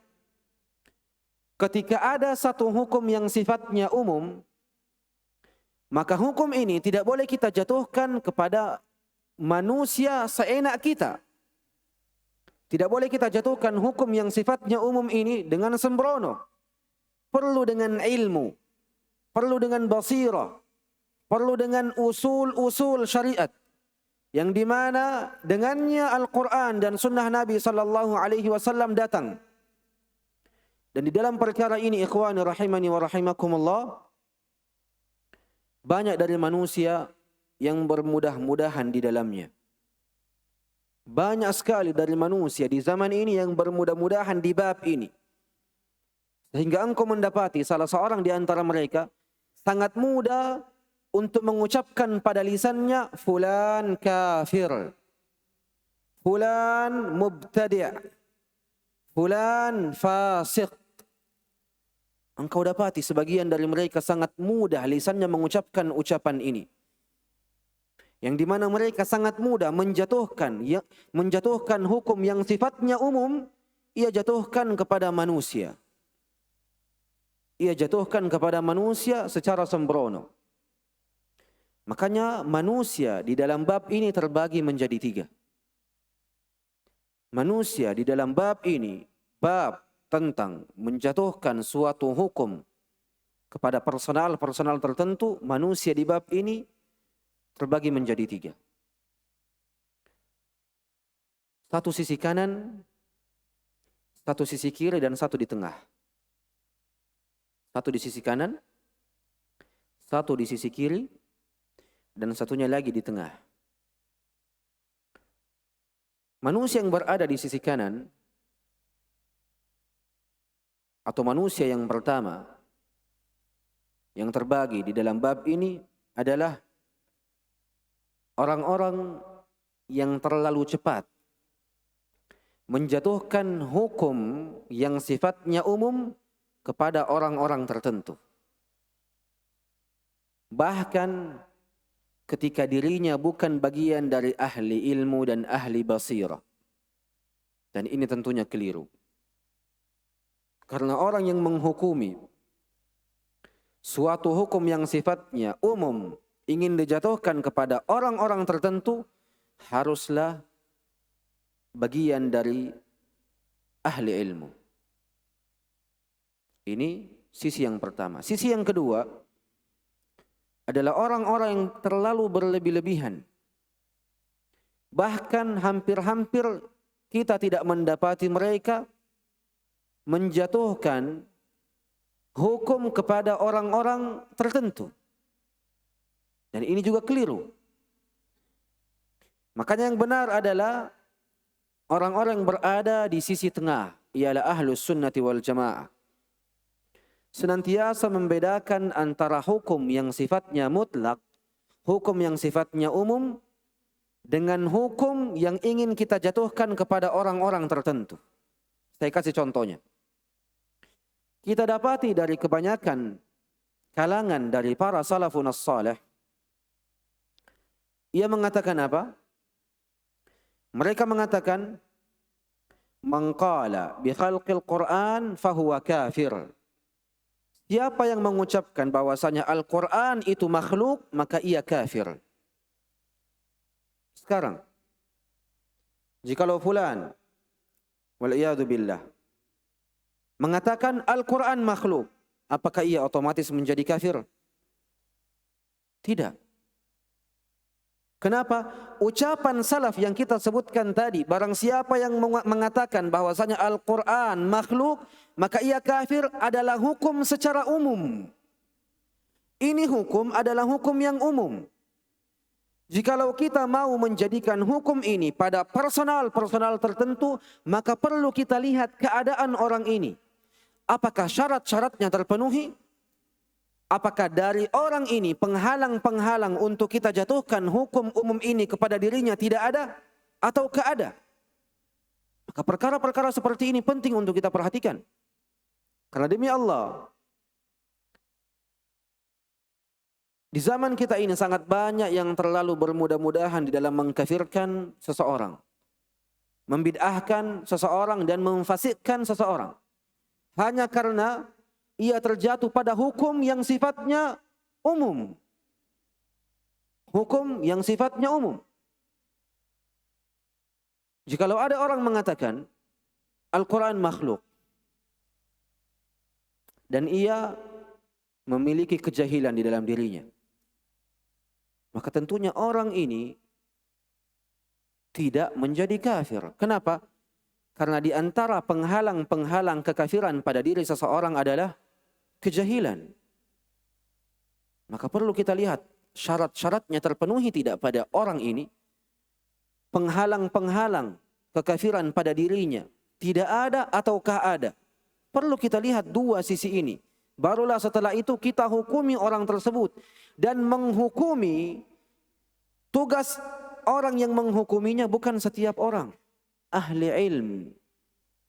ketika ada satu hukum yang sifatnya umum, maka hukum ini tidak boleh kita jatuhkan kepada manusia seenak kita. Tidak boleh kita jatuhkan hukum yang sifatnya umum ini dengan sembrono. Perlu dengan ilmu, perlu dengan basirah, perlu dengan usul-usul syariat, yang dimana dengannya Al-Quran dan Sunnah Nabi Sallallahu Alaihi Wasallam datang. Dan di dalam perkara ini, ikhwani rahimani wa rahimakumullah, banyak dari manusia yang bermudah-mudahan di dalamnya. Banyak sekali dari manusia di zaman ini yang bermudah-mudahan di bab ini. Sehingga engkau mendapati salah seorang di antara mereka sangat mudah untuk mengucapkan pada lisannya fulan kafir, fulan mubtadi', fulan fasik. Engkau dapati sebagian dari mereka sangat mudah lisannya mengucapkan ucapan ini. Yang dimana mereka sangat mudah menjatuhkan hukum yang sifatnya umum, ia jatuhkan kepada manusia. Ia jatuhkan kepada manusia secara sembrono. Makanya manusia di dalam bab ini terbagi menjadi 3. Manusia di dalam bab ini, bab tentang menjatuhkan suatu hukum kepada personal tertentu, manusia di bab ini terbagi menjadi 3. Satu sisi kanan, satu sisi kiri, dan satu di tengah. Satu di sisi kanan, satu di sisi kiri, dan satunya lagi di tengah. Manusia yang berada di sisi kanan, atau manusia yang pertama, yang terbagi di dalam bab ini adalah orang-orang yang terlalu cepat menjatuhkan hukum yang sifatnya umum kepada orang-orang tertentu. Bahkan ketika dirinya bukan bagian dari ahli ilmu dan ahli basirah. Dan ini tentunya keliru. Karena orang yang menghukumi suatu hukum yang sifatnya umum ingin dijatuhkan kepada orang-orang tertentu, haruslah bagian dari ahli ilmu. Ini sisi yang pertama. Sisi yang kedua adalah orang-orang yang terlalu berlebih-lebihan. Bahkan hampir-hampir kita tidak mendapati mereka menjatuhkan hukum kepada orang-orang tertentu. Dan ini juga keliru. Makanya yang benar adalah orang-orang yang berada di sisi tengah, ialah ahlus sunnati wal jamaah. Senantiasa membedakan antara hukum yang sifatnya mutlak, hukum yang sifatnya umum, dengan hukum yang ingin kita jatuhkan kepada orang-orang tertentu. Saya kasih contohnya. Kita dapati dari kebanyakan kalangan dari para salafun as-salih, ia mengatakan apa? Mereka mengatakan, man qala bi khalqil Qur'an fahuwa kafir. Siapa yang mengucapkan bahwasanya Al-Quran itu makhluk, maka ia kafir. Sekarang, jikalau fulan, wal'iyadu billah, mengatakan Al-Quran makhluk, apakah ia otomatis menjadi kafir? Tidak. Kenapa? Ucapan salaf yang kita sebutkan tadi, barang siapa yang mengatakan bahwasanya Al-Quran makhluk, maka ia kafir, adalah hukum secara umum. Ini hukum adalah hukum yang umum. Jikalau kita mau menjadikan hukum ini pada personal tertentu, maka perlu kita lihat keadaan orang ini. Apakah syarat-syaratnya terpenuhi? Apakah dari orang ini penghalang-penghalang untuk kita jatuhkan hukum umum ini kepada dirinya tidak ada? Ataukah ada? Maka perkara-perkara seperti ini penting untuk kita perhatikan. Karena demi Allah, di zaman kita ini sangat banyak yang terlalu bermudah-mudahan di dalam mengkafirkan seseorang, membid'ahkan seseorang dan memfasikkan seseorang. Hanya karena ia terjatuh pada hukum yang sifatnya umum. Hukum yang sifatnya umum. Jikalau ada orang mengatakan Al-Quran makhluk, dan ia memiliki kejahilan di dalam dirinya, maka tentunya orang ini tidak menjadi kafir. Kenapa? Karena di antara penghalang-penghalang kekafiran pada diri seseorang adalah kejahilan. Maka perlu kita lihat syarat-syaratnya terpenuhi tidak pada orang ini. penghalang-penghalang kekafiran pada dirinya tidak ada ataukah ada. Perlu kita lihat dua sisi ini. Barulah setelah itu kita hukumi orang tersebut. Dan menghukumi, tugas orang yang menghukuminya bukan setiap orang. Ahli ilm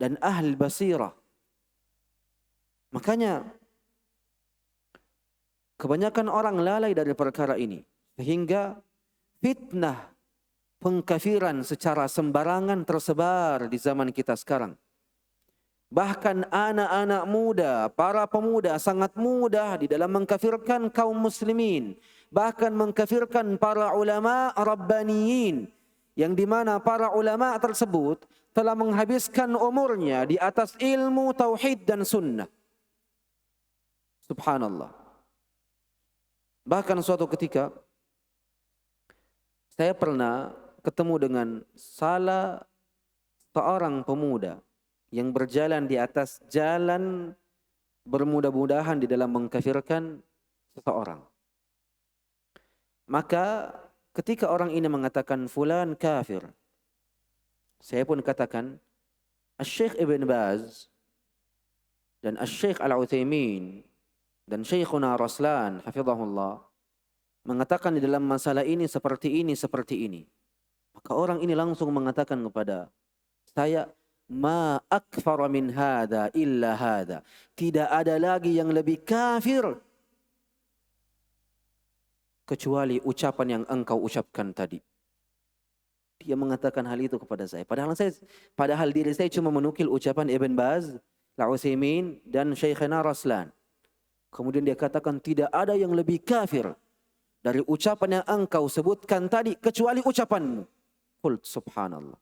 dan ahli basirah. Makanya kebanyakan orang lalai dari perkara ini. Sehingga fitnah pengkafiran secara sembarangan tersebar di zaman kita sekarang. Bahkan anak-anak muda, para pemuda sangat mudah di dalam mengkafirkan kaum muslimin. Bahkan mengkafirkan para ulama rabbaniyin. Yang dimana para ulama tersebut telah menghabiskan umurnya di atas ilmu, tauhid dan sunnah. Subhanallah. Bahkan suatu ketika saya pernah ketemu dengan salah seorang pemuda yang berjalan di atas jalan bermudah-mudahan di dalam mengkafirkan seseorang. Maka ketika orang ini mengatakan fulan kafir, saya pun katakan Asy-Syaikh Ibn Baz dan Asy-Syaikh Al-Utsaimin dan Syekhuna Raslan hafizahullah mengatakan di dalam masalah ini seperti ini, seperti ini. Maka orang ini langsung mengatakan kepada saya, ma akfara min hada illa hada. Tidak ada lagi yang lebih kafir kecuali ucapan yang engkau ucapkan tadi. Dia mengatakan hal itu kepada saya. Padahal diri saya cuma menukil ucapan Ibn Baz, Al-Utsaimin dan Syekhana Raslan. Kemudian dia katakan tidak ada yang lebih kafir dari ucapan yang engkau sebutkan tadi kecuali ucapanmu. Qult subhanallah.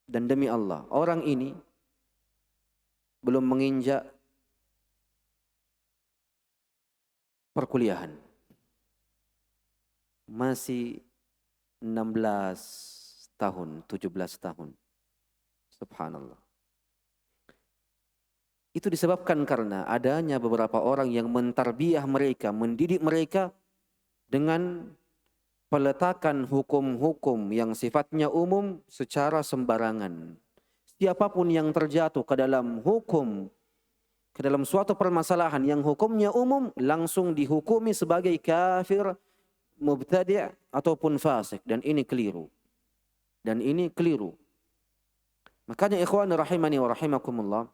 Dan demi Allah, orang ini belum menginjak perkuliahan. Masih 16 tahun, 17 tahun. Subhanallah. Itu disebabkan karena adanya beberapa orang yang mentarbiyah mereka, mendidik mereka dengan peletakan hukum-hukum yang sifatnya umum secara sembarangan. Siapapun yang terjatuh ke dalam hukum, ke dalam suatu permasalahan yang hukumnya umum, langsung dihukumi sebagai kafir, mubtadi' ataupun fasik. Dan ini keliru. Makanya ikhwan rahimani wa rahimakumullah,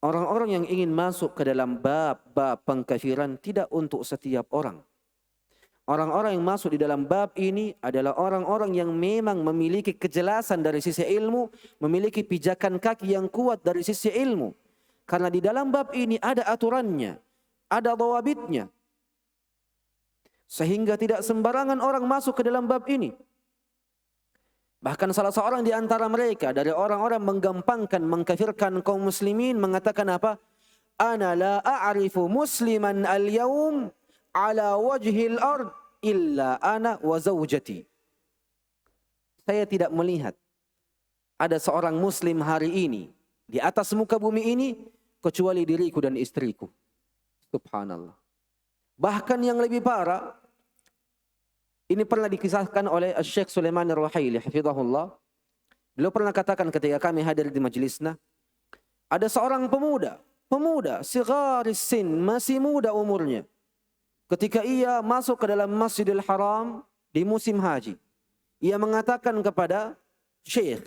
orang-orang yang ingin masuk ke dalam bab-bab pengkafiran tidak untuk setiap orang. Orang-orang yang masuk di dalam bab ini adalah orang-orang yang memang memiliki kejelasan dari sisi ilmu, memiliki pijakan kaki yang kuat dari sisi ilmu. Karena di dalam bab ini ada aturannya, ada dhawabitnya. Sehingga tidak sembarangan orang masuk ke dalam bab ini. Bahkan salah seorang di antara mereka dari orang-orang menggampangkan, mengkafirkan kaum muslimin mengatakan apa? Ana la a'rifu musliman al-yawm ala wajhil ard illa ana wa zawjati. Saya tidak melihat ada seorang muslim hari ini di atas muka bumi ini kecuali diriku dan istriku. Subhanallah. Bahkan yang lebih parah, ini pernah dikisahkan oleh Syekh Sulaiman Ar-Ruhaili hafizahullah. Beliau pernah katakan ketika kami hadir di majelisnya, ada seorang pemuda sigharis sin, masih muda umurnya. Ketika ia masuk ke dalam Masjidil Haram di musim haji, ia mengatakan kepada Syekh,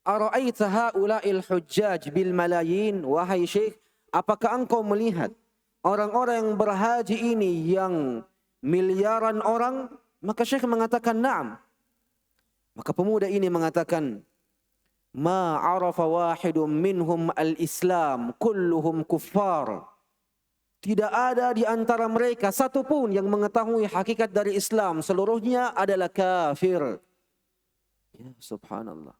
"Ara'aita haula'il hujjaj bil malayin?" Wahai Syekh, apakah engkau melihat orang-orang yang berhaji ini yang miliaran orang? Maka Syekh mengatakan, "Na'am." Maka pemuda ini mengatakan, "Ma 'arafa wahidun minhum al-Islam, kulluhum kuffar." Tidak ada di antara mereka satu pun yang mengetahui hakikat dari Islam. Seluruhnya adalah kafir. Ya, subhanallah.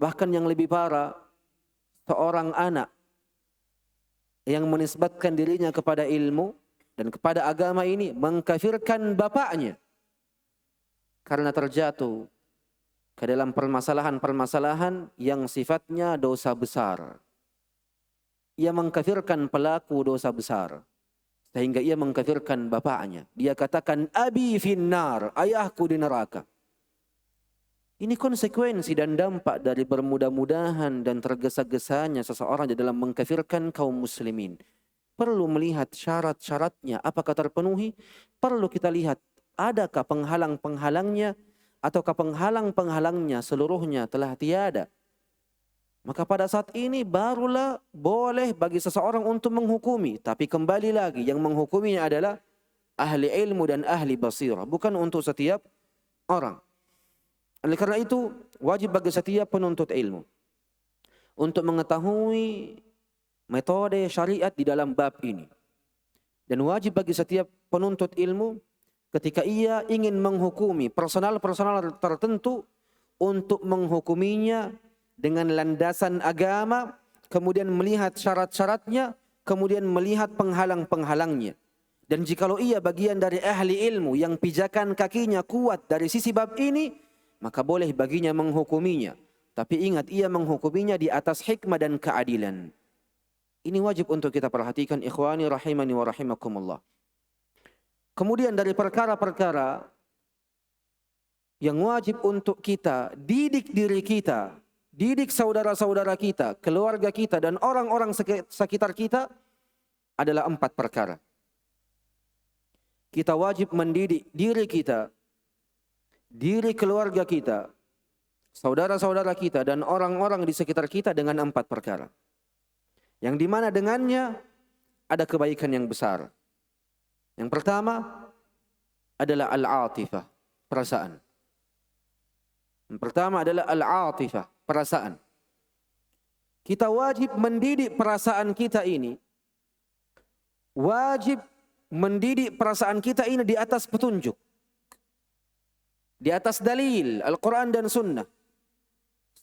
Bahkan yang lebih parah, seorang anak yang menisbatkan dirinya kepada ilmu dan kepada agama ini mengkafirkan bapaknya karena terjatuh ke dalam permasalahan-permasalahan yang sifatnya dosa besar. Ia mengkafirkan pelaku dosa besar sehingga ia mengkafirkan bapaknya. Dia katakan abi finnar, ayahku di neraka. Ini konsekuensi dan dampak dari bermudah-mudahan dan tergesa-gesanya seseorang di dalam mengkafirkan kaum muslimin. Perlu melihat syarat-syaratnya apakah terpenuhi, perlu kita lihat adakah penghalang-penghalangnya, ataukah penghalang-penghalangnya seluruhnya telah tiada. Maka pada saat ini barulah boleh bagi seseorang untuk menghukumi. Tapi kembali lagi yang menghukuminya adalah ahli ilmu dan ahli basirah, bukan untuk setiap orang. Oleh karena itu wajib bagi setiap penuntut ilmu untuk mengetahui metode syariat di dalam bab ini. Dan wajib bagi setiap penuntut ilmu ketika ia ingin menghukumi personal-personal tertentu untuk menghukuminya dengan landasan agama, kemudian melihat syarat-syaratnya, kemudian melihat penghalang-penghalangnya. Dan jikalau ia bagian dari ahli ilmu yang pijakan kakinya kuat dari sisi bab ini, maka boleh baginya menghukuminya. Tapi ingat, ia menghukuminya di atas hikmah dan keadilan. Ini wajib untuk kita perhatikan, ikhwani rahimani wa rahimakumullah. Kemudian dari perkara-perkara yang wajib untuk kita didik diri kita, didik saudara-saudara kita, keluarga kita, dan orang-orang sekitar kita adalah 4 perkara. Kita wajib mendidik diri kita, diri keluarga kita, saudara-saudara kita, dan orang-orang di sekitar kita dengan 4 perkara. Yang dimana dengannya ada kebaikan yang besar. Yang pertama adalah al-atifah, perasaan. Yang pertama adalah al-atifah, perasaan. Kita wajib mendidik perasaan kita ini. Wajib mendidik perasaan kita ini di atas petunjuk. Di atas dalil Al-Quran dan Sunnah.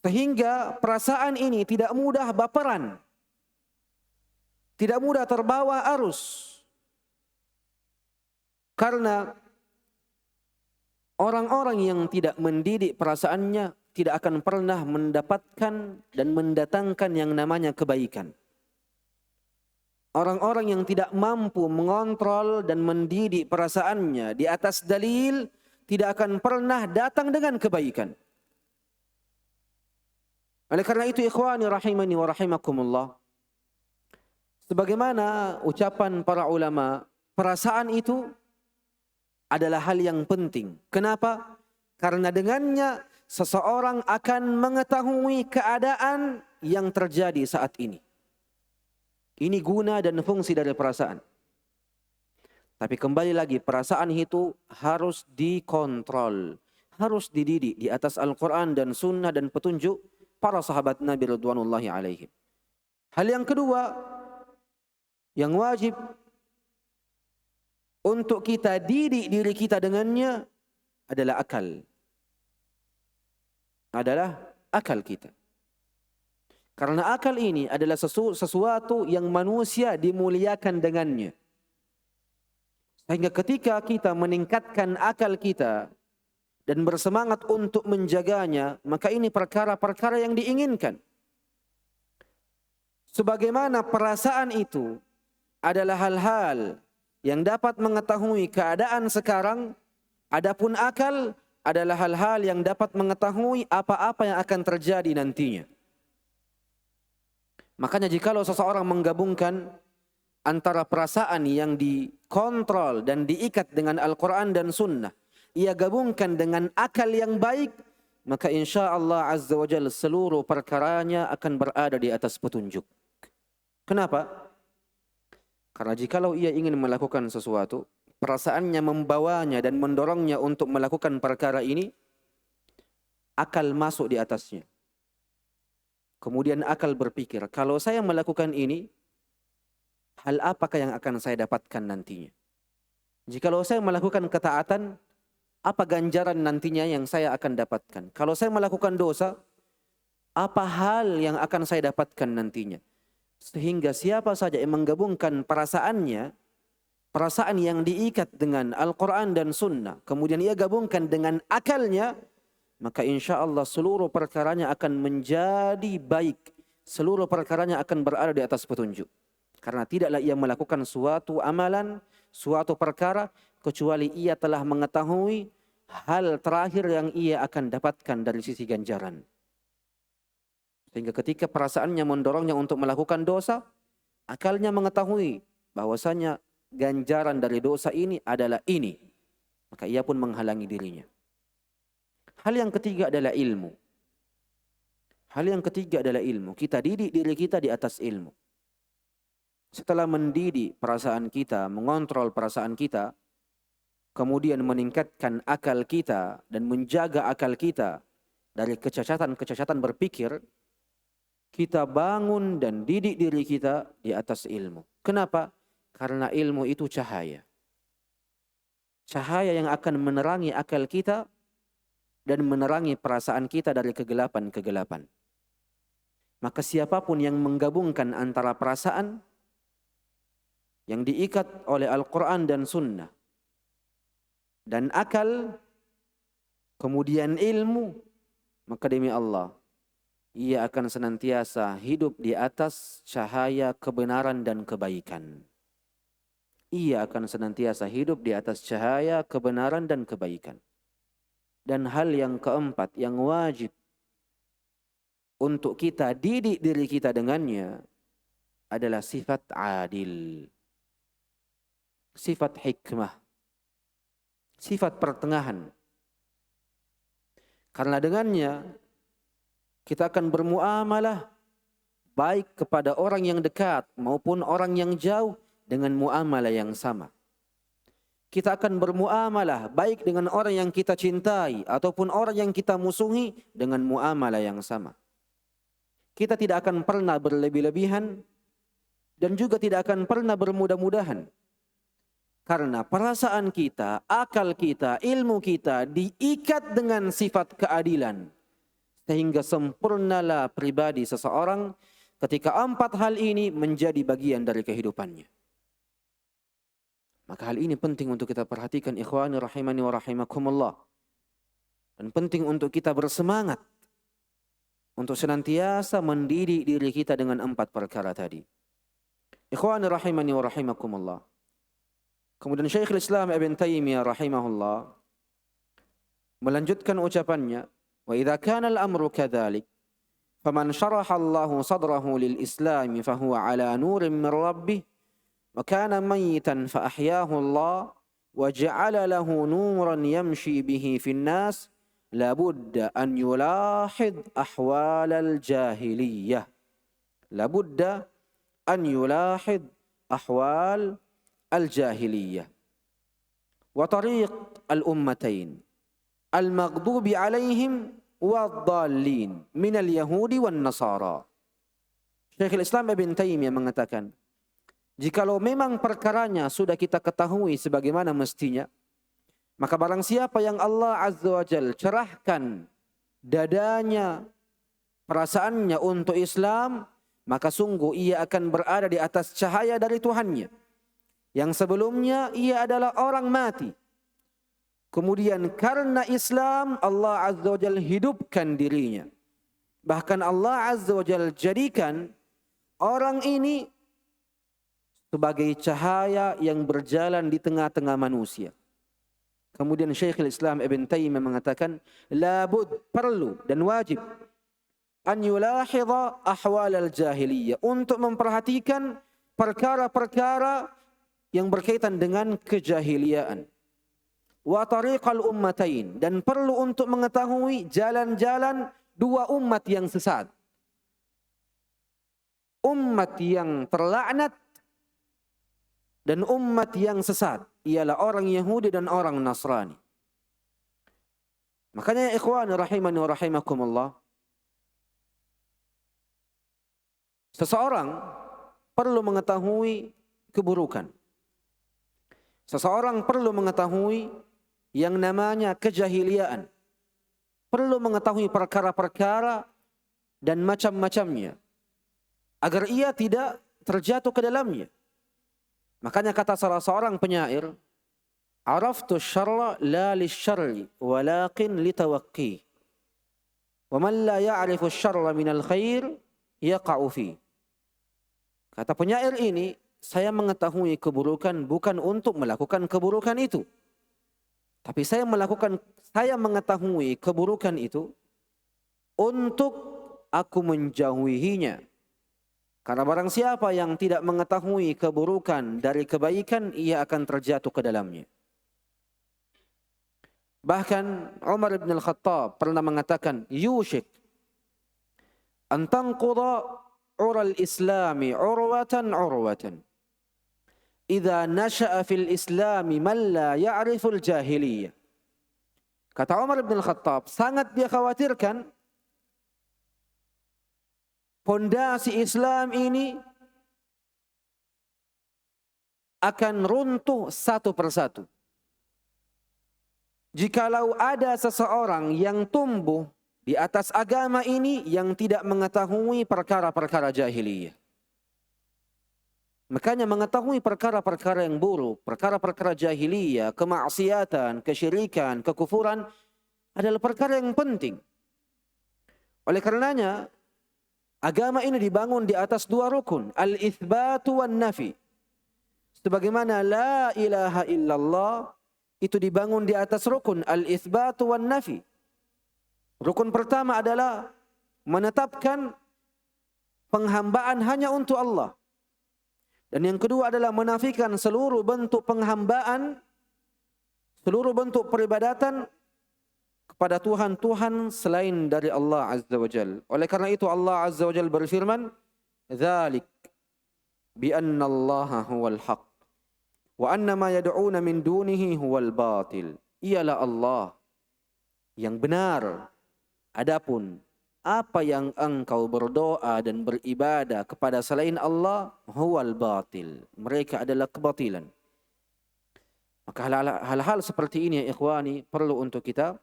Sehingga perasaan ini tidak mudah baperan. Tidak mudah terbawa arus. Karena orang-orang yang tidak mendidik perasaannya tidak akan pernah mendapatkan dan mendatangkan yang namanya kebaikan. Orang-orang yang tidak mampu mengontrol dan mendidik perasaannya di atas dalil tidak akan pernah datang dengan kebaikan. Oleh karena itu ikhwani rahimani wa rahimakumullah, sebagaimana ucapan para ulama, perasaan itu adalah hal yang penting. Kenapa? Karena dengannya seseorang akan mengetahui keadaan yang terjadi saat ini. Ini guna dan fungsi dari perasaan. Tapi kembali lagi, perasaan itu harus dikontrol, harus dididik di atas Al-Quran dan Sunnah dan petunjuk para sahabat Nabi Ridwanullahi alaihim. Hal yang kedua yang wajib untuk kita didik diri kita dengannya adalah akal. Adalah akal kita. Karena akal ini adalah sesuatu yang manusia dimuliakan dengannya. Sehingga ketika kita meningkatkan akal kita dan bersemangat untuk menjaganya, maka ini perkara-perkara yang diinginkan. Sebagaimana perasaan itu adalah hal-hal yang dapat mengetahui keadaan sekarang, adapun akal adalah hal-hal yang dapat mengetahui apa-apa yang akan terjadi nantinya. Makanya jikalau seseorang menggabungkan antara perasaan yang dikontrol dan diikat dengan Al-Quran dan Sunnah, ia gabungkan dengan akal yang baik, maka insya Allah Azza wa Jalla seluruh perkaranya akan berada di atas petunjuk. Kenapa? Karena jikalau ia ingin melakukan sesuatu, perasaannya membawanya dan mendorongnya untuk melakukan perkara ini, akal masuk di atasnya. Kemudian akal berpikir, kalau saya melakukan ini, hal apakah yang akan saya dapatkan nantinya? Jikalau saya melakukan ketaatan, apa ganjaran nantinya yang saya akan dapatkan? Kalau saya melakukan dosa, apa hal yang akan saya dapatkan nantinya? Sehingga siapa saja yang menggabungkan perasaannya, perasaan yang diikat dengan Al-Quran dan Sunnah, kemudian ia gabungkan dengan akalnya, maka insya Allah seluruh perkaranya akan menjadi baik. Seluruh perkaranya akan berada di atas petunjuk. Karena tidaklah ia melakukan suatu amalan, suatu perkara, kecuali ia telah mengetahui hal terakhir yang ia akan dapatkan dari sisi ganjaran. Sehingga ketika perasaannya mendorongnya untuk melakukan dosa, akalnya mengetahui bahwasanya ganjaran dari dosa ini adalah ini. Maka ia pun menghalangi dirinya. Hal yang ketiga adalah ilmu. Kita didik diri kita di atas ilmu. Setelah mendidik perasaan kita, mengontrol perasaan kita, kemudian meningkatkan akal kita dan menjaga akal kita dari kecacatan berpikir, kita bangun dan didik diri kita di atas ilmu. Kenapa? Karena ilmu itu cahaya. Cahaya yang akan menerangi akal kita dan menerangi perasaan kita dari kegelapan-kegelapan. Maka siapapun yang menggabungkan antara perasaan yang diikat oleh Al-Quran dan Sunnah dan akal, kemudian ilmu, maka demi Allah, ia akan senantiasa hidup di atas cahaya kebenaran dan kebaikan. Ia akan senantiasa hidup di atas cahaya kebenaran dan kebaikan. Dan hal yang keempat yang wajib untuk kita didik diri kita dengannya adalah sifat adil, sifat hikmah, sifat pertengahan. Karena dengannya kita akan bermuamalah baik kepada orang yang dekat maupun orang yang jauh dengan muamalah yang sama. Kita akan bermuamalah baik dengan orang yang kita cintai ataupun orang yang kita musuhi dengan muamalah yang sama. Kita tidak akan pernah berlebih-lebihan dan juga tidak akan pernah bermudah-mudahan. Karena perasaan kita, akal kita, ilmu kita diikat dengan sifat keadilan. Sehingga sempurnalah pribadi seseorang ketika empat hal ini menjadi bagian dari kehidupannya. Maka hal ini penting untuk kita perhatikan, ikhwani rahimani wa rahimakumullah. Dan penting untuk kita bersemangat untuk senantiasa mendidik diri kita dengan empat perkara tadi. Ikhwani rahimani wa rahimakumullah. Kemudian Syekhul Islam Ibn Taimiyah rahimahullah melanjutkan ucapannya, wa idza kana al-amru kadzalik faman syaraha Allahu sadrahu lil Islam fa huwa ala nurin min rabbih wa kana mayitan fa ahyahu Allah wa ja'ala lahu nuran yamshi bihi fin nas la budda an yulahid ahwal al-jahiliyah. La budda an yulahid ahwal al-jahiliyah wa tariq al-ummatain al-maghdubi alaihim wad-dallin min al-yahudi wan nasara. Syekhul Islam Ibn Taimiyah mengatakan, jikalau memang perkaranya sudah kita ketahui sebagaimana mestinya, maka barang siapa yang Allah Azza wa Jal cerahkan dadanya, perasaannya untuk Islam, maka sungguh ia akan berada di atas cahaya dari Tuhannya. Yang sebelumnya ia adalah orang mati. Kemudian karena Islam, Allah Azza wa Jal hidupkan dirinya. Bahkan Allah Azza wa Jal jadikan orang ini sebagai cahaya yang berjalan di tengah-tengah manusia. Kemudian Syekhul Islam Ibn Taimiyah mengatakan, labud, perlu dan wajib, an yulahidha ahwal al-jahiliyah, untuk memperhatikan perkara-perkara yang berkaitan dengan kejahiliaan. Wa tariqal ummatain, dan perlu untuk mengetahui jalan-jalan dua umat yang sesat. Umat yang terlaknat dan umat yang sesat, ialah orang Yahudi dan orang Nasrani. Makanya ikhwan rahimani wa rahimakumullah, seseorang perlu mengetahui keburukan. Seseorang perlu mengetahui yang namanya kejahiliaan. Perlu mengetahui perkara-perkara dan macam-macamnya, agar ia tidak terjatuh ke dalamnya. Makanya kata salah seorang penyair, araftu syarra la lisyarri walakin litawaqqi. Wa man la ya'rifu syarra minal khair yaqa'u fi. Kata penyair ini, saya mengetahui keburukan bukan untuk melakukan keburukan itu, Tapi saya mengetahui keburukan itu untuk aku menjauhinya. Karena barang siapa yang tidak mengetahui keburukan dari kebaikan, ia akan terjatuh ke dalamnya. Bahkan Umar bin Al-Khattab pernah mengatakan, yushik an tanquda ural islami urwatan urwatan. Idza nasha'a fil islami man la ya'riful jahiliyah. Kata Umar bin Al-Khattab, sangat dia khawatirkan pondasi Islam ini akan runtuh satu persatu. Jikalau ada seseorang yang tumbuh di atas agama ini yang tidak mengetahui perkara-perkara jahiliyah. Makanya mengetahui perkara-perkara yang buruk, perkara-perkara jahiliyah, kemaksiatan, kesyirikan, kekufuran adalah perkara yang penting. Oleh karenanya, agama ini dibangun di atas dua rukun, al-itsbatu wan nafi. Sebagaimana la ilaha illallah itu dibangun di atas rukun al-itsbatu wan nafi. Rukun pertama adalah menetapkan penghambaan hanya untuk Allah. Dan yang kedua adalah menafikan seluruh bentuk penghambaan, seluruh bentuk peribadatan kepada Tuhan-Tuhan selain dari Allah Azza wa Jal. Oleh karena itu Allah Azza wa Jal berfirman, "Dzalik bi anna Allah huwal haq wa anna ma yad'una min dunihi huwal batil." Ialah Allah yang benar. Adapun apa yang engkau berdoa dan beribadah kepada selain Allah, huwal batil. Mereka adalah kebatilan. Maka hal-hal seperti ini ya ikhwani perlu untuk kita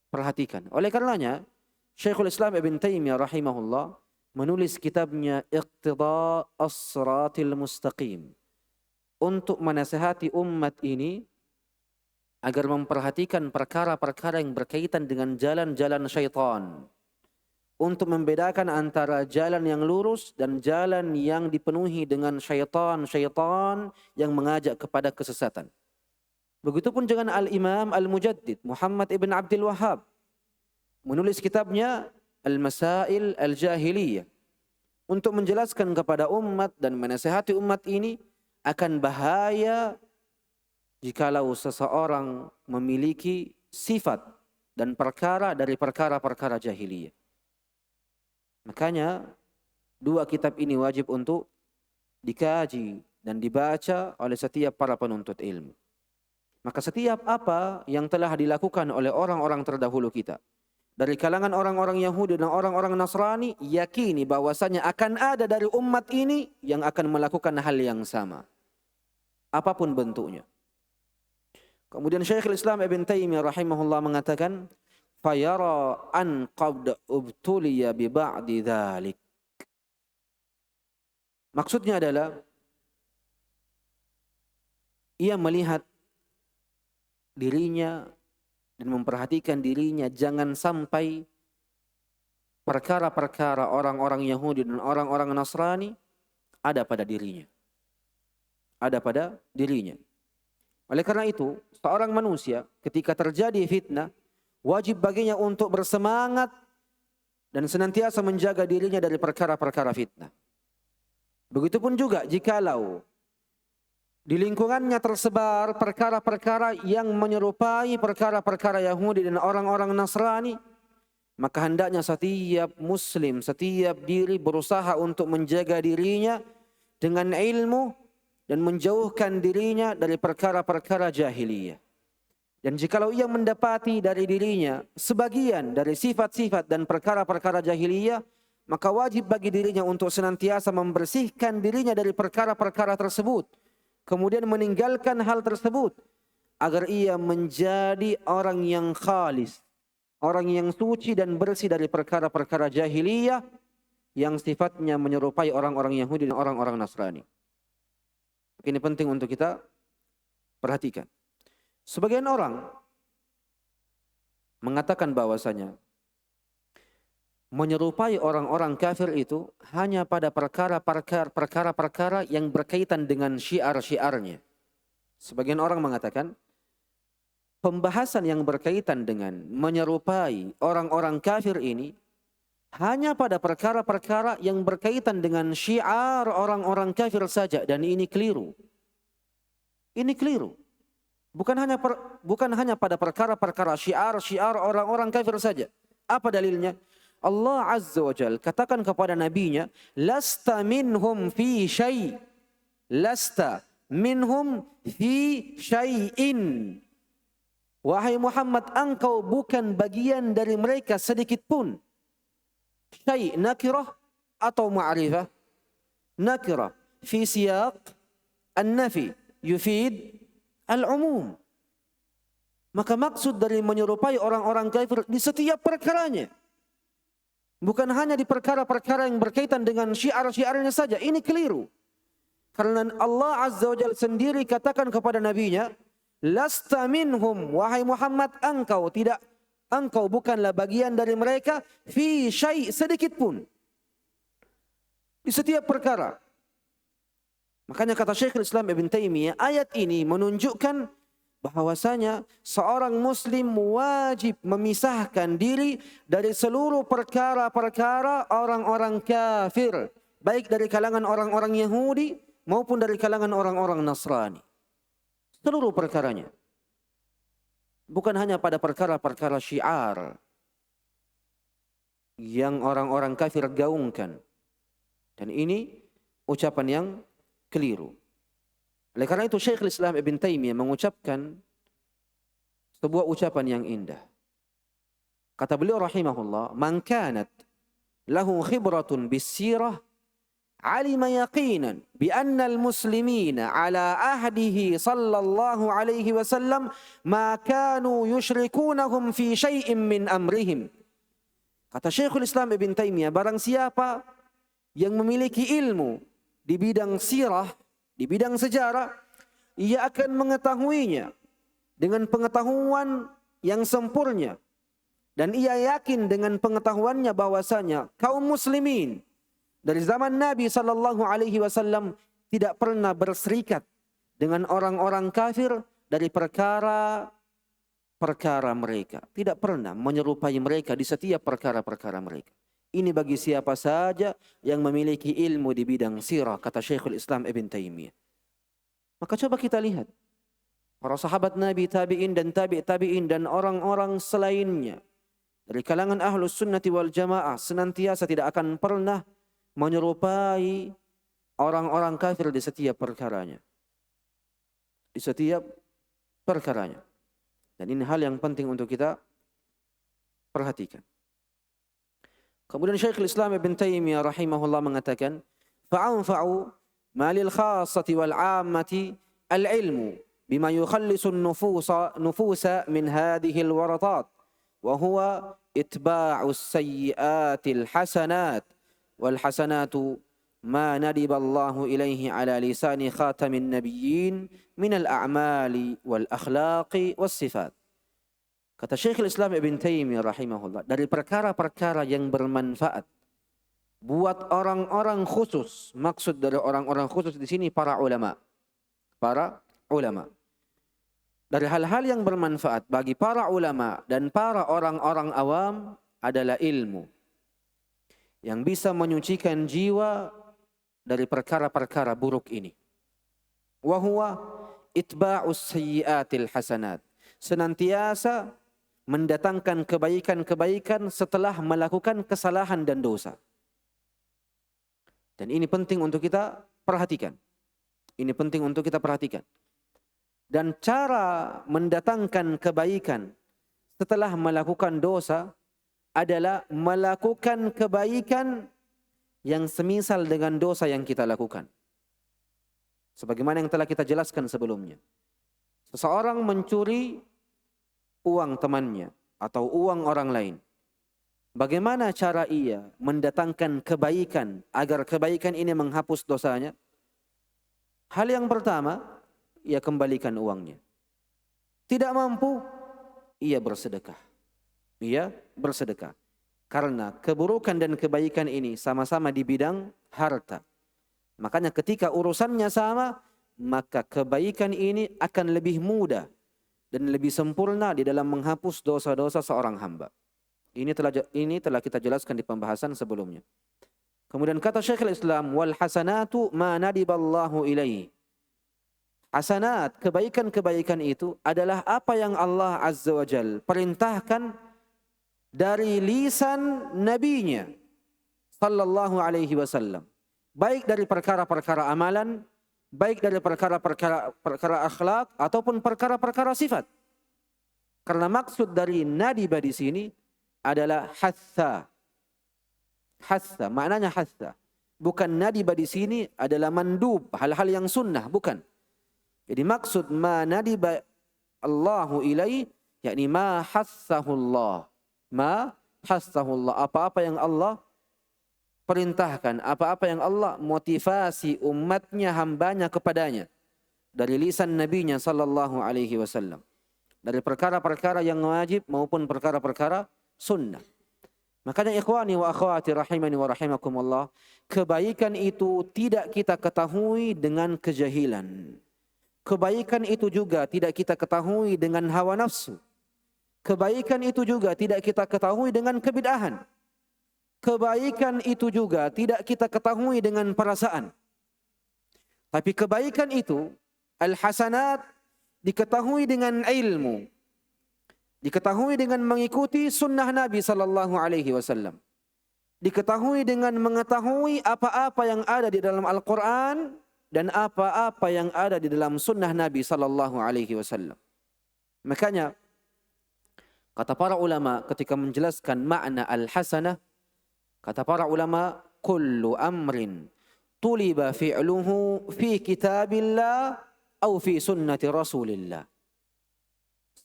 perhatikan. Oleh karenanya, Syekhul Islam Ibn Taimiyah rahimahullah menulis kitabnya Iqtida As-Siratil Mustaqim untuk menasihati umat ini agar memperhatikan perkara-perkara yang berkaitan dengan jalan-jalan syaitan, untuk membedakan antara jalan yang lurus dan jalan yang dipenuhi dengan syaitan-syaitan yang mengajak kepada kesesatan. Begitupun dengan Al-Imam Al-Mujaddid Muhammad ibn Abdul Wahhab menulis kitabnya Al-Masail Al-Jahiliyah untuk menjelaskan kepada umat dan menasihati umat ini akan bahaya jikalau seseorang memiliki sifat dan perkara dari perkara-perkara jahiliyah. Makanya dua kitab ini wajib untuk dikaji dan dibaca oleh setiap para penuntut ilmu. Maka setiap apa yang telah dilakukan oleh orang-orang terdahulu kita, dari kalangan orang-orang Yahudi dan orang-orang Nasrani, yakini bahwasanya akan ada dari umat ini yang akan melakukan hal yang sama, apapun bentuknya. Kemudian Syekhul Islam Ibn Taimiyah rahimahullah mengatakan, fayara an qad ubtuliya bi ba'di dzalik. Maksudnya adalah ia melihat dirinya dan memperhatikan dirinya jangan sampai perkara-perkara orang-orang Yahudi dan orang-orang Nasrani ada pada dirinya. Ada pada dirinya. Oleh karena itu, seorang manusia ketika terjadi fitnah, wajib baginya untuk bersemangat dan senantiasa menjaga dirinya dari perkara-perkara fitnah. Begitupun juga jikalau di lingkungannya tersebar perkara-perkara yang menyerupai perkara-perkara Yahudi dan orang-orang Nasrani, maka hendaknya setiap muslim, setiap diri berusaha untuk menjaga dirinya dengan ilmu dan menjauhkan dirinya dari perkara-perkara jahiliyah. Dan jikalau ia mendapati dari dirinya sebagian dari sifat-sifat dan perkara-perkara jahiliyah, maka wajib bagi dirinya untuk senantiasa membersihkan dirinya dari perkara-perkara tersebut, kemudian meninggalkan hal tersebut, agar ia menjadi orang yang khalis, orang yang suci dan bersih dari perkara-perkara jahiliyah yang sifatnya menyerupai orang-orang Yahudi dan orang-orang Nasrani. Ini penting untuk kita perhatikan. Sebagian orang mengatakan bahwasanya menyerupai orang-orang kafir itu hanya pada perkara-perkara yang berkaitan dengan syiar-syiarnya. Sebagian orang mengatakan pembahasan yang berkaitan dengan menyerupai orang-orang kafir ini hanya pada perkara-perkara yang berkaitan dengan syiar orang-orang kafir saja, dan ini keliru. Ini keliru. Bukan hanya pada perkara-perkara syiar orang-orang kafir saja. Apa dalilnya? Allah Azza wa Jalla katakan kepada nabinya, lasta minhum fi syai'. Lasta minhum fi syai'in. Wahai Muhammad, engkau bukan bagian dari mereka sedikit pun. Syai' nakirah atau ma'rifah? Nakirah fi siyaq an-nafi yufid al-umum. Maka maksud dari menyerupai orang-orang kafir di setiap perkaranya. Bukan hanya di perkara-perkara yang berkaitan dengan syiar-syiarnya saja. Ini keliru. Karena Allah Azza wa Jalla sendiri katakan kepada nabinya, lasta minhum, wahai Muhammad, engkau bukanlah bagian dari mereka fi syai' sedikit pun. Di setiap perkara. Makanya kata Syekhul Islam Ibn Taimiyah, ayat ini menunjukkan bahwasanya seorang muslim wajib memisahkan diri dari seluruh perkara-perkara orang-orang kafir, baik dari kalangan orang-orang Yahudi maupun dari kalangan orang-orang Nasrani. Seluruh perkaranya. Bukan hanya pada perkara-perkara syiar yang orang-orang kafir gaungkan. Dan ini ucapan yang keliru. Oleh karena itu Syekhul Islam Ibn Taimiyah mengucapkan sebuah ucapan yang indah. Kata beliau rahimahullah, man kanat lahu khibratun bis-sirah alima yaqinan bi anna al-muslimina ala ahdihi sallallahu alaihi wasallam ma kanu yushrikunahum fi syai'in min amrihim. Kata Syekhul Islam Ibn Taimiyah, barang siapa yang memiliki ilmu di bidang sirah, di bidang sejarah, ia akan mengetahuinya dengan pengetahuan yang sempurna. Dan ia yakin dengan pengetahuannya bahwasanya kaum muslimin dari zaman Nabi SAW tidak pernah berserikat dengan orang-orang kafir dari perkara-perkara mereka. Tidak pernah menyerupai mereka di setiap perkara-perkara mereka. Ini bagi siapa saja yang memiliki ilmu di bidang sirah, kata Syekhul Islam Ibn Taimiyah. Maka coba kita lihat para sahabat Nabi, tabi'in dan tabi'in dan orang-orang selainnya dari kalangan ahlus sunnati wal jamaah senantiasa tidak akan pernah menyerupai orang-orang kafir di setiap perkaranya. Di setiap perkaranya. Dan ini hal yang penting untuk kita perhatikan. Kemudian Syekhul Islam Ibn Taimiyah rahimahullah mengatakan, fa'anfa'u ma lil khassati wal 'ammati al-'ilmu bima yukhallisu nufusa min hadhihi al-waratat wa huwa itba'u as-sayyi'ati al-hasanat wal hasanatu ma nadiba Allahu ilaihi ala lisani khatamin nabiyyin min al-a'mali wal akhlaqi was sifat. Kata Syekhul Islam Ibn Taimiyah rahimahullah, dari perkara-perkara yang bermanfaat buat orang-orang khusus, maksud dari orang-orang khusus di sini para ulama. Para ulama. Dari hal-hal yang bermanfaat bagi para ulama dan para orang-orang awam adalah ilmu yang bisa menyucikan jiwa dari perkara-perkara buruk ini. Wa huwa itba'us sayyi'atil hasanat. Senantiasa mendatangkan kebaikan-kebaikan setelah melakukan kesalahan dan dosa. Dan ini penting untuk kita perhatikan. Ini penting untuk kita perhatikan. Dan cara mendatangkan kebaikan setelah melakukan dosa adalah melakukan kebaikan yang semisal dengan dosa yang kita lakukan. Sebagaimana yang telah kita jelaskan sebelumnya. Seseorang mencuri uang temannya atau uang orang lain. Bagaimana cara ia mendatangkan kebaikan agar kebaikan ini menghapus dosanya? Hal yang pertama, ia kembalikan uangnya. Tidak mampu, ia bersedekah. Ia bersedekah. Karena keburukan dan kebaikan ini sama-sama di bidang harta. Makanya ketika urusannya sama, maka kebaikan ini akan lebih mudah dan lebih sempurna di dalam menghapus dosa-dosa seorang hamba. Ini telah kita jelaskan di pembahasan sebelumnya. Kemudian kata Syekhul Islam, wal hasanatu ma nadiballahu ilaihi. Hasanat, kebaikan-kebaikan itu adalah apa yang Allah Azza wa Jal perintahkan dari lisan nabinya sallallahu alaihi wasallam. Baik dari perkara-perkara amalan, baik dari perkara akhlak ataupun perkara-perkara sifat. Karena maksud dari nadiba di sini adalah hatha. Hatha, maknanya hatha. Bukan nadiba di sini adalah mandub, hal-hal yang sunnah, bukan. Jadi maksud ma nadiba Allahu ilai, yakni ma hassahullah. Ma hassahullah, apa-apa yang Allah perintahkan, apa-apa yang Allah motivasi umatnya, hambanya kepadanya dari lisan nabinya sallallahu alaihi wasallam. Dari perkara-perkara yang wajib maupun perkara-perkara sunnah. Makanya ikhwani wa akhwati rahimani wa rahimakumullah, kebaikan itu tidak kita ketahui dengan kejahilan. Kebaikan itu juga tidak kita ketahui dengan hawa nafsu. Kebaikan itu juga tidak kita ketahui dengan kebid'ahan. Kebaikan itu juga tidak kita ketahui dengan perasaan. Tapi kebaikan itu, al-hasanat, diketahui dengan ilmu. Diketahui dengan mengikuti sunnah Nabi sallallahu alaihi wasallam. Diketahui dengan mengetahui apa-apa yang ada di dalam Al-Quran dan apa-apa yang ada di dalam sunnah Nabi sallallahu alaihi wasallam. Makanya kata para ulama ketika menjelaskan makna al-hasanah, kata para ulama, kullu amrin tuliba fi'luhu fi kitabillah atau fi sunnati Rasulillah.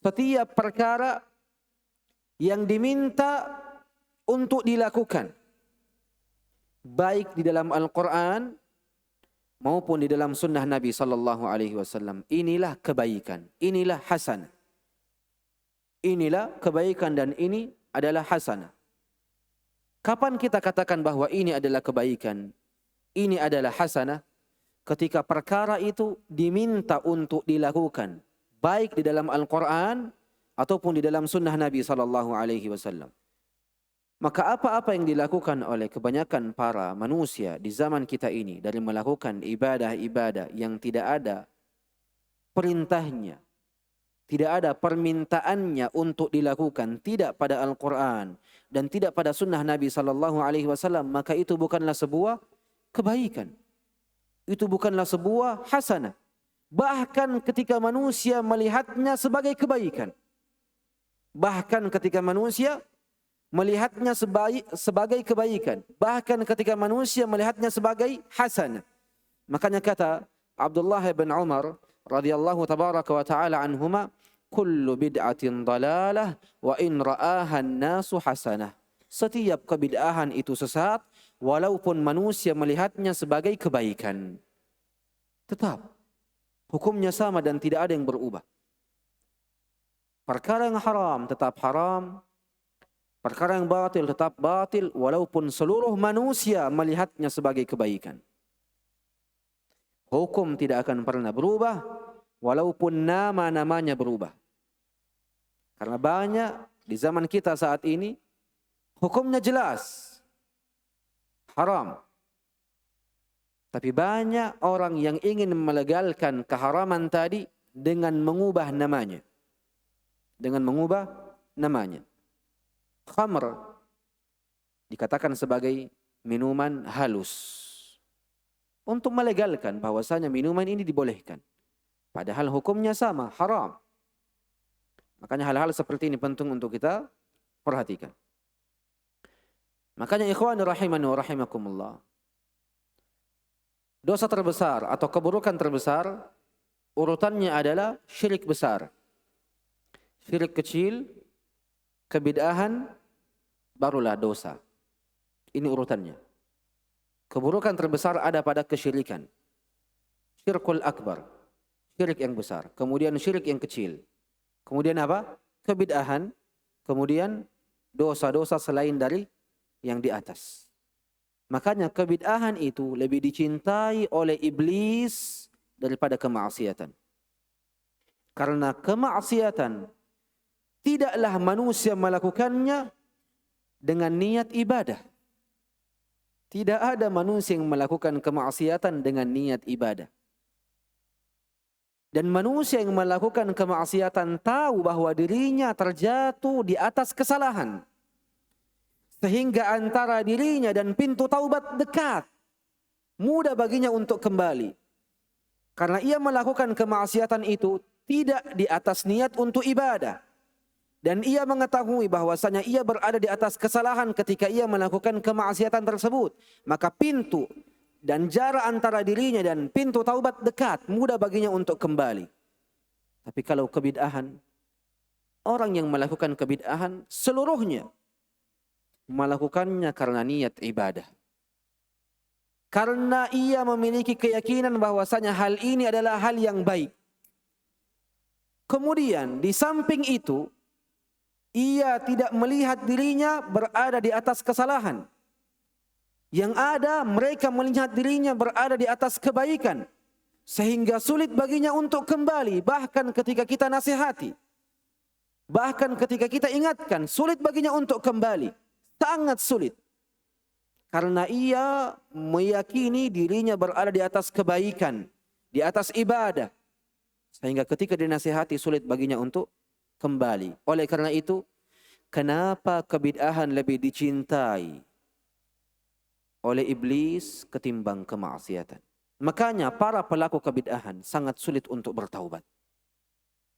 Setiap perkara yang diminta untuk dilakukan, baik di dalam Al-Quran maupun di dalam sunnah Nabi sallallahu alaihi wasallam, inilah kebaikan, inilah hasanah. Inilah kebaikan dan ini adalah hasanah. Kapan kita katakan bahwa ini adalah kebaikan, ini adalah hasanah? Ketika perkara itu diminta untuk dilakukan, baik di dalam Al-Quran ataupun di dalam sunnah Nabi sallallahu alaihi wasallam. Maka apa-apa yang dilakukan oleh kebanyakan para manusia di zaman kita ini dari melakukan ibadah-ibadah yang tidak ada perintahnya, tidak ada permintaannya untuk dilakukan, tidak pada Al-Quran dan tidak pada sunnah Nabi sallallahu alaihi wasallam, maka itu bukanlah sebuah kebaikan. Itu bukanlah sebuah hasanah. Bahkan ketika manusia melihatnya sebagai kebaikan. Bahkan ketika manusia melihatnya sebagai kebaikan. Bahkan ketika manusia melihatnya sebagai hasanah. Makanya kata Abdullah bin Umar radhiyallahu tabaraka wa ta'ala anhuma, kullu bid'atin dalalah wa in ra'aha an-nasu hasanah. Setiap kebid'ahan itu sesat walaupun manusia melihatnya sebagai kebaikan. Tetap hukumnya sama dan tidak ada yang berubah. Perkara yang haram tetap haram. Perkara yang batil tetap batil walaupun seluruh manusia melihatnya sebagai kebaikan. Hukum tidak akan pernah berubah walaupun nama-namanya berubah. Karena banyak di zaman kita saat ini hukumnya jelas haram. Tapi banyak orang yang ingin melegalkan keharaman tadi dengan mengubah namanya. Dengan mengubah namanya. Khamr dikatakan sebagai minuman halus. Untuk melegalkan bahwasanya minuman ini dibolehkan. Padahal hukumnya sama, haram. Makanya hal-hal seperti ini penting untuk kita perhatikan. Makanya ikhwan rahimani wa rahimakumullah, dosa terbesar atau keburukan terbesar urutannya adalah syirik besar. Syirik kecil, kebid'ahan, barulah dosa. Ini urutannya. Keburukan terbesar ada pada kesyirikan. Syirkul akbar, syirik yang besar. Kemudian syirik yang kecil. Kemudian apa? Kebid'ahan. Kemudian dosa-dosa selain dari yang di atas. Makanya kebid'ahan itu lebih dicintai oleh iblis daripada kemaksiatan. Karena kemaksiatan tidaklah manusia melakukannya dengan niat ibadah. Tidak ada manusia yang melakukan kemaksiatan dengan niat ibadah. Dan manusia yang melakukan kemaksiatan tahu bahwa dirinya terjatuh di atas kesalahan. Sehingga antara dirinya dan pintu taubat dekat. Mudah baginya untuk kembali. Karena ia melakukan kemaksiatan itu tidak di atas niat untuk ibadah. Dan ia mengetahui bahwasanya ia berada di atas kesalahan ketika ia melakukan kemaksiatan tersebut. Maka pintu dan jarak antara dirinya dan pintu taubat dekat. Mudah baginya untuk kembali. Tapi kalau kebid'ahan, orang yang melakukan kebid'ahan seluruhnya melakukannya karena niat ibadah. Karena ia memiliki keyakinan bahwasanya hal ini adalah hal yang baik. Kemudian di samping itu, ia tidak melihat dirinya berada di atas kesalahan. Yang ada mereka melihat dirinya berada di atas kebaikan. Sehingga sulit baginya untuk kembali. Bahkan ketika kita nasihati. Bahkan ketika kita ingatkan. Sulit baginya untuk kembali. Sangat sulit. Karena ia meyakini dirinya berada di atas kebaikan. Di atas ibadah. Sehingga ketika dinasihati sulit baginya untuk kembali. Oleh karena itu, kenapa kebid'ahan lebih dicintai oleh iblis ketimbang kemaksiatan? Makanya para pelaku kebid'ahan sangat sulit untuk bertaubat.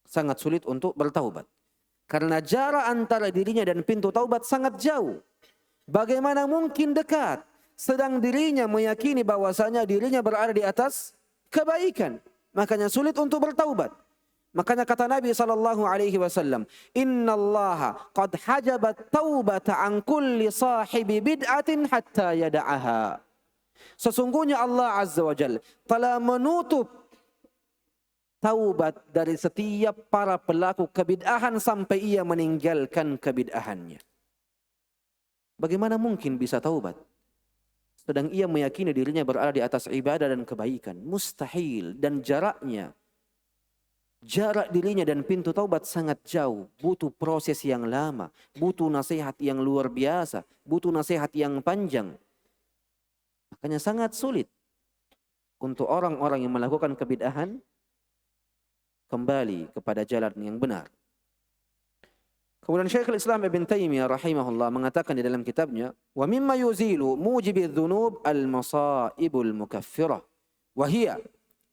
Sangat sulit untuk bertaubat. Karena jarak antara dirinya dan pintu taubat sangat jauh. Bagaimana mungkin dekat? Sedang dirinya meyakini bahwasanya dirinya berada di atas kebaikan. Makanya sulit untuk bertaubat. Makanya kata Nabi SAW, Innallaha qad hajabat taubata an kulli sahibi bid'atin hatta yada'aha. Sesungguhnya Allah Azza wa Jalla telah menutup taubat dari setiap para pelaku kebid'ahan sampai ia meninggalkan kebid'ahannya. Bagaimana mungkin bisa taubat? Sedang ia meyakini dirinya berada di atas ibadah dan kebaikan. Mustahil. Dan jarak dirinya dan pintu taubat sangat jauh. Butuh proses yang lama. Butuh nasihat yang luar biasa. Butuh nasihat yang panjang. Makanya sangat sulit untuk orang-orang yang melakukan kebid'ahan kembali kepada jalan yang benar. Kemudian Syekhul Islam Ibn Taymiyah rahimahullah mengatakan di dalam kitabnya, "Wa mimma yuzilu mujibi dzunub al-masaibul mukaffirah, wa hiya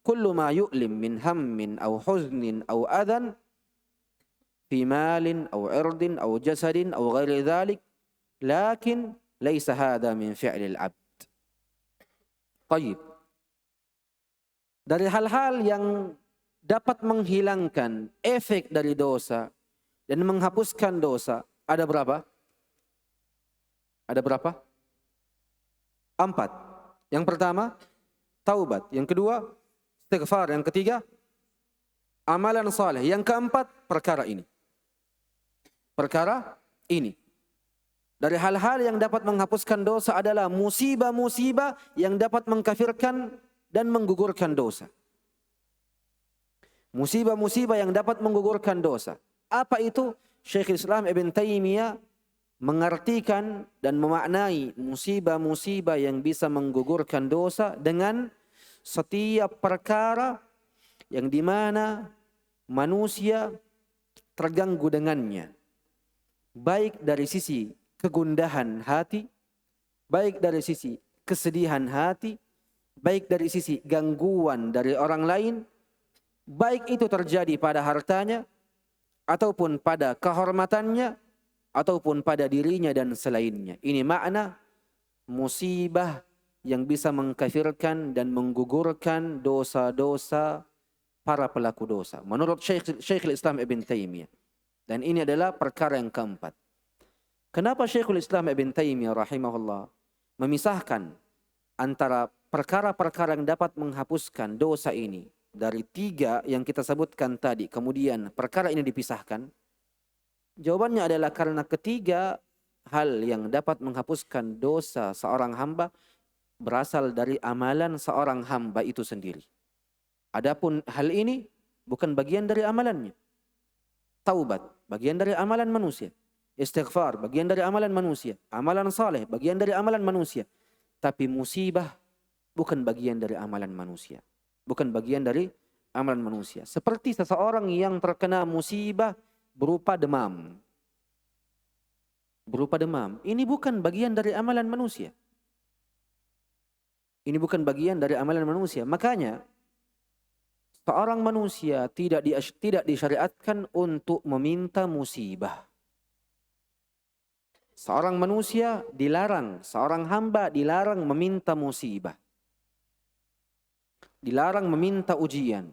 kullu ma yu'lim min hammin aw huznin aw adan fi malin aw irdin aw jasadin aw ghairi dhalik, lakin laysa hadha min fi'lil 'abd." Baik. Dari hal-hal yang dapat menghilangkan efek dari dosa dan menghapuskan dosa, ada berapa? Ada berapa? 4. Yang pertama, taubat. Yang kedua, istighfar. Yang ketiga, amalan saleh. Yang keempat, perkara ini. Perkara ini. Dari hal-hal yang dapat menghapuskan dosa adalah musibah-musibah yang dapat mengkafirkan dan menggugurkan dosa. Musibah-musibah yang dapat menggugurkan dosa. Apa itu? Syekhul Islam Ibn Taymiyah mengartikan dan memaknai musibah-musibah yang bisa menggugurkan dosa dengan setiap perkara yang dimana manusia terganggu dengannya. Baik dari sisi kegundahan hati, baik dari sisi kesedihan hati, baik dari sisi gangguan dari orang lain, baik itu terjadi pada hartanya, ataupun pada kehormatannya, ataupun pada dirinya dan selainnya. Ini makna musibah yang bisa mengkafirkan dan menggugurkan dosa-dosa para pelaku dosa. Menurut Syekhul Islam Ibn Taymiyah. Dan ini adalah perkara yang keempat. Kenapa Syekhul Islam Ibn Taymiyah rahimahullah memisahkan antara perkara-perkara yang dapat menghapuskan dosa ini dari 3 yang kita sebutkan tadi, kemudian perkara ini dipisahkan? Jawabannya adalah karena ketiga hal yang dapat menghapuskan dosa seorang hamba berasal dari amalan seorang hamba itu sendiri. Adapun hal ini bukan bagian dari amalannya. Taubat, bagian dari amalan manusia. Istighfar, bagian dari amalan manusia. Amalan saleh, bagian dari amalan manusia. Tapi musibah bukan bagian dari amalan manusia. Bukan bagian dari amalan manusia. Seperti seseorang yang terkena musibah berupa demam. Berupa demam. Ini bukan bagian dari amalan manusia. Ini bukan bagian dari amalan manusia. Makanya seorang manusia tidak disyariatkan untuk meminta musibah. Seorang manusia dilarang, seorang hamba dilarang meminta musibah. Dilarang meminta ujian.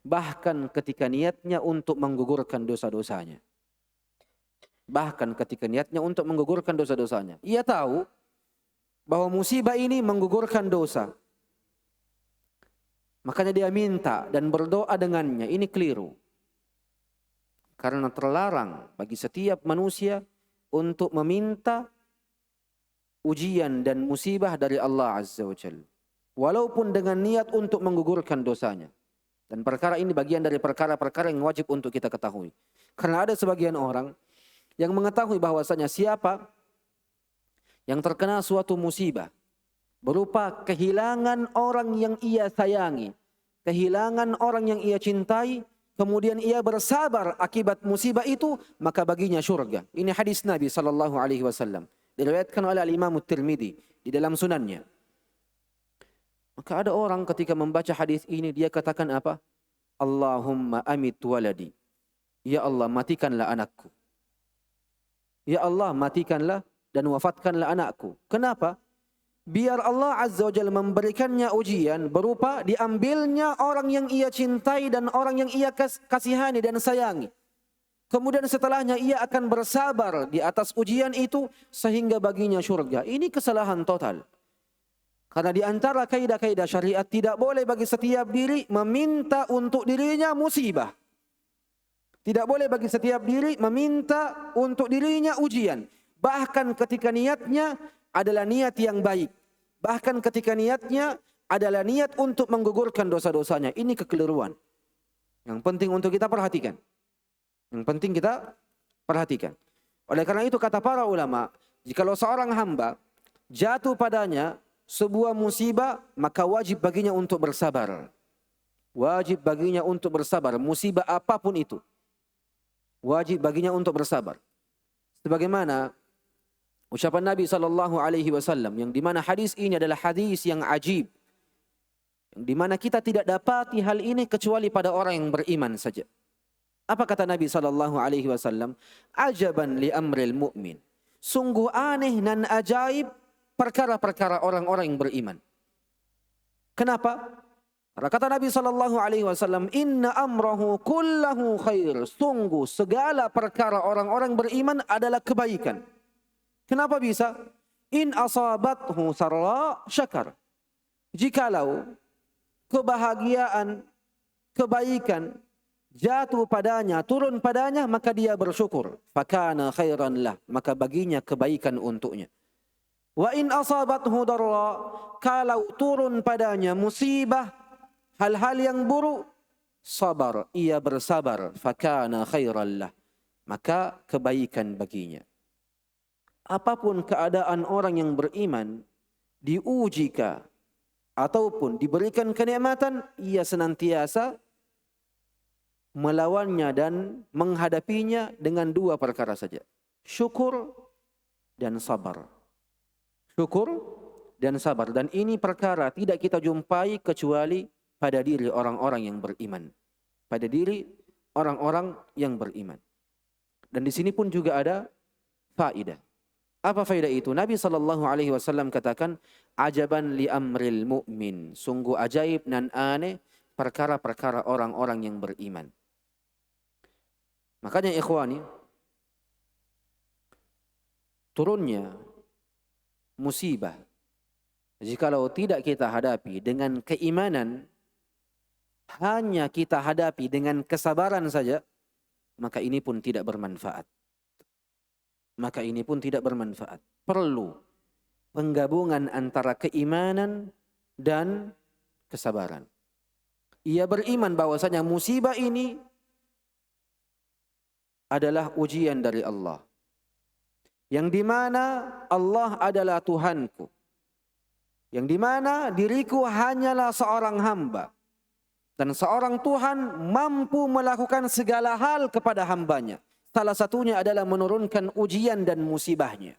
Bahkan ketika niatnya untuk menggugurkan dosa-dosanya. Bahkan ketika niatnya untuk menggugurkan dosa-dosanya. Ia tahu bahwa musibah ini menggugurkan dosa. Makanya dia minta dan berdoa dengannya. Ini keliru. Karena terlarang bagi setiap manusia untuk meminta ujian dan musibah dari Allah Azza wa Jalla. Walaupun dengan niat untuk menggugurkan dosanya. Dan perkara ini bagian dari perkara-perkara yang wajib untuk kita ketahui. Karena ada sebagian orang yang mengetahui bahwasanya siapa yang terkena suatu musibah berupa kehilangan orang yang ia sayangi, kehilangan orang yang ia cintai, kemudian ia bersabar akibat musibah itu, maka baginya syurga. Ini hadis Nabi SAW. Diriwayatkan oleh Imam Tirmidzi di dalam sunannya. Maka ada orang ketika membaca hadis ini, dia katakan apa? Allahumma amit waladi. Ya Allah, matikanlah anakku. Ya Allah, matikanlah dan wafatkanlah anakku. Kenapa? Biar Allah Azza wa Jalla memberikannya ujian berupa diambilnya orang yang ia cintai dan orang yang ia kasihani dan sayangi. Kemudian setelahnya ia akan bersabar di atas ujian itu sehingga baginya syurga. Ini kesalahan total. Karena di antara kaidah-kaidah syariat tidak boleh bagi setiap diri meminta untuk dirinya musibah. Tidak boleh bagi setiap diri meminta untuk dirinya ujian. Bahkan ketika niatnya adalah niat yang baik. Bahkan ketika niatnya adalah niat untuk menggugurkan dosa-dosanya. Ini kekeliruan. Yang penting untuk kita perhatikan. Yang penting kita perhatikan. Oleh karena itu kata para ulama, jikalau seorang hamba jatuh padanya sebuah musibah, maka wajib baginya untuk bersabar. Wajib baginya untuk bersabar. Musibah apapun itu. Wajib baginya untuk bersabar. Sebagaimana ucapan Nabi SAW, yang dimana hadis ini adalah hadis yang ajib. Yang dimana kita tidak dapati hal ini kecuali pada orang yang beriman saja. Apa kata Nabi SAW? Ajaban li amril mu'min. Sungguh aneh dan ajaib perkara-perkara orang-orang yang beriman. Kenapa? Karena kata Nabi SAW, Inna amrahu kullahu khair. Sungguh segala perkara orang-orang beriman adalah kebaikan. Kenapa bisa? In asabathu sarra syakar. Jikalau kebahagiaan, kebaikan jatuh padanya, turun padanya, maka dia bersyukur. Fakana khairan lah. Maka baginya kebaikan untuknya. Wa in asabathu darra, kalau turun padanya musibah, hal-hal yang buruk, sabar, ia bersabar, fakana khairan lah, maka kebaikan baginya. Apapun keadaan orang yang beriman, diujika ataupun diberikan kenikmatan, ia senantiasa melawannya dan menghadapinya dengan dua perkara saja. Syukur dan sabar. Syukur dan sabar. Dan ini perkara tidak kita jumpai kecuali pada diri orang-orang yang beriman. Pada diri orang-orang yang beriman. Dan di sini pun juga ada faedah. Apa faedah itu? Nabi SAW katakan, ajaban li amril mu'min. Sungguh ajaib dan aneh perkara-perkara orang-orang yang beriman. Makanya ikhwani, turunnya musibah, jikalau tidak kita hadapi dengan keimanan, hanya kita hadapi dengan kesabaran saja, maka ini pun tidak bermanfaat. Maka ini pun tidak bermanfaat. Perlu penggabungan antara keimanan dan kesabaran. Ia beriman bahwasanya musibah ini adalah ujian dari Allah. Yang dimana Allah adalah Tuhanku. Yang dimana diriku hanyalah seorang hamba. Dan seorang Tuhan mampu melakukan segala hal kepada hambanya. Salah satunya adalah menurunkan ujian dan musibahnya.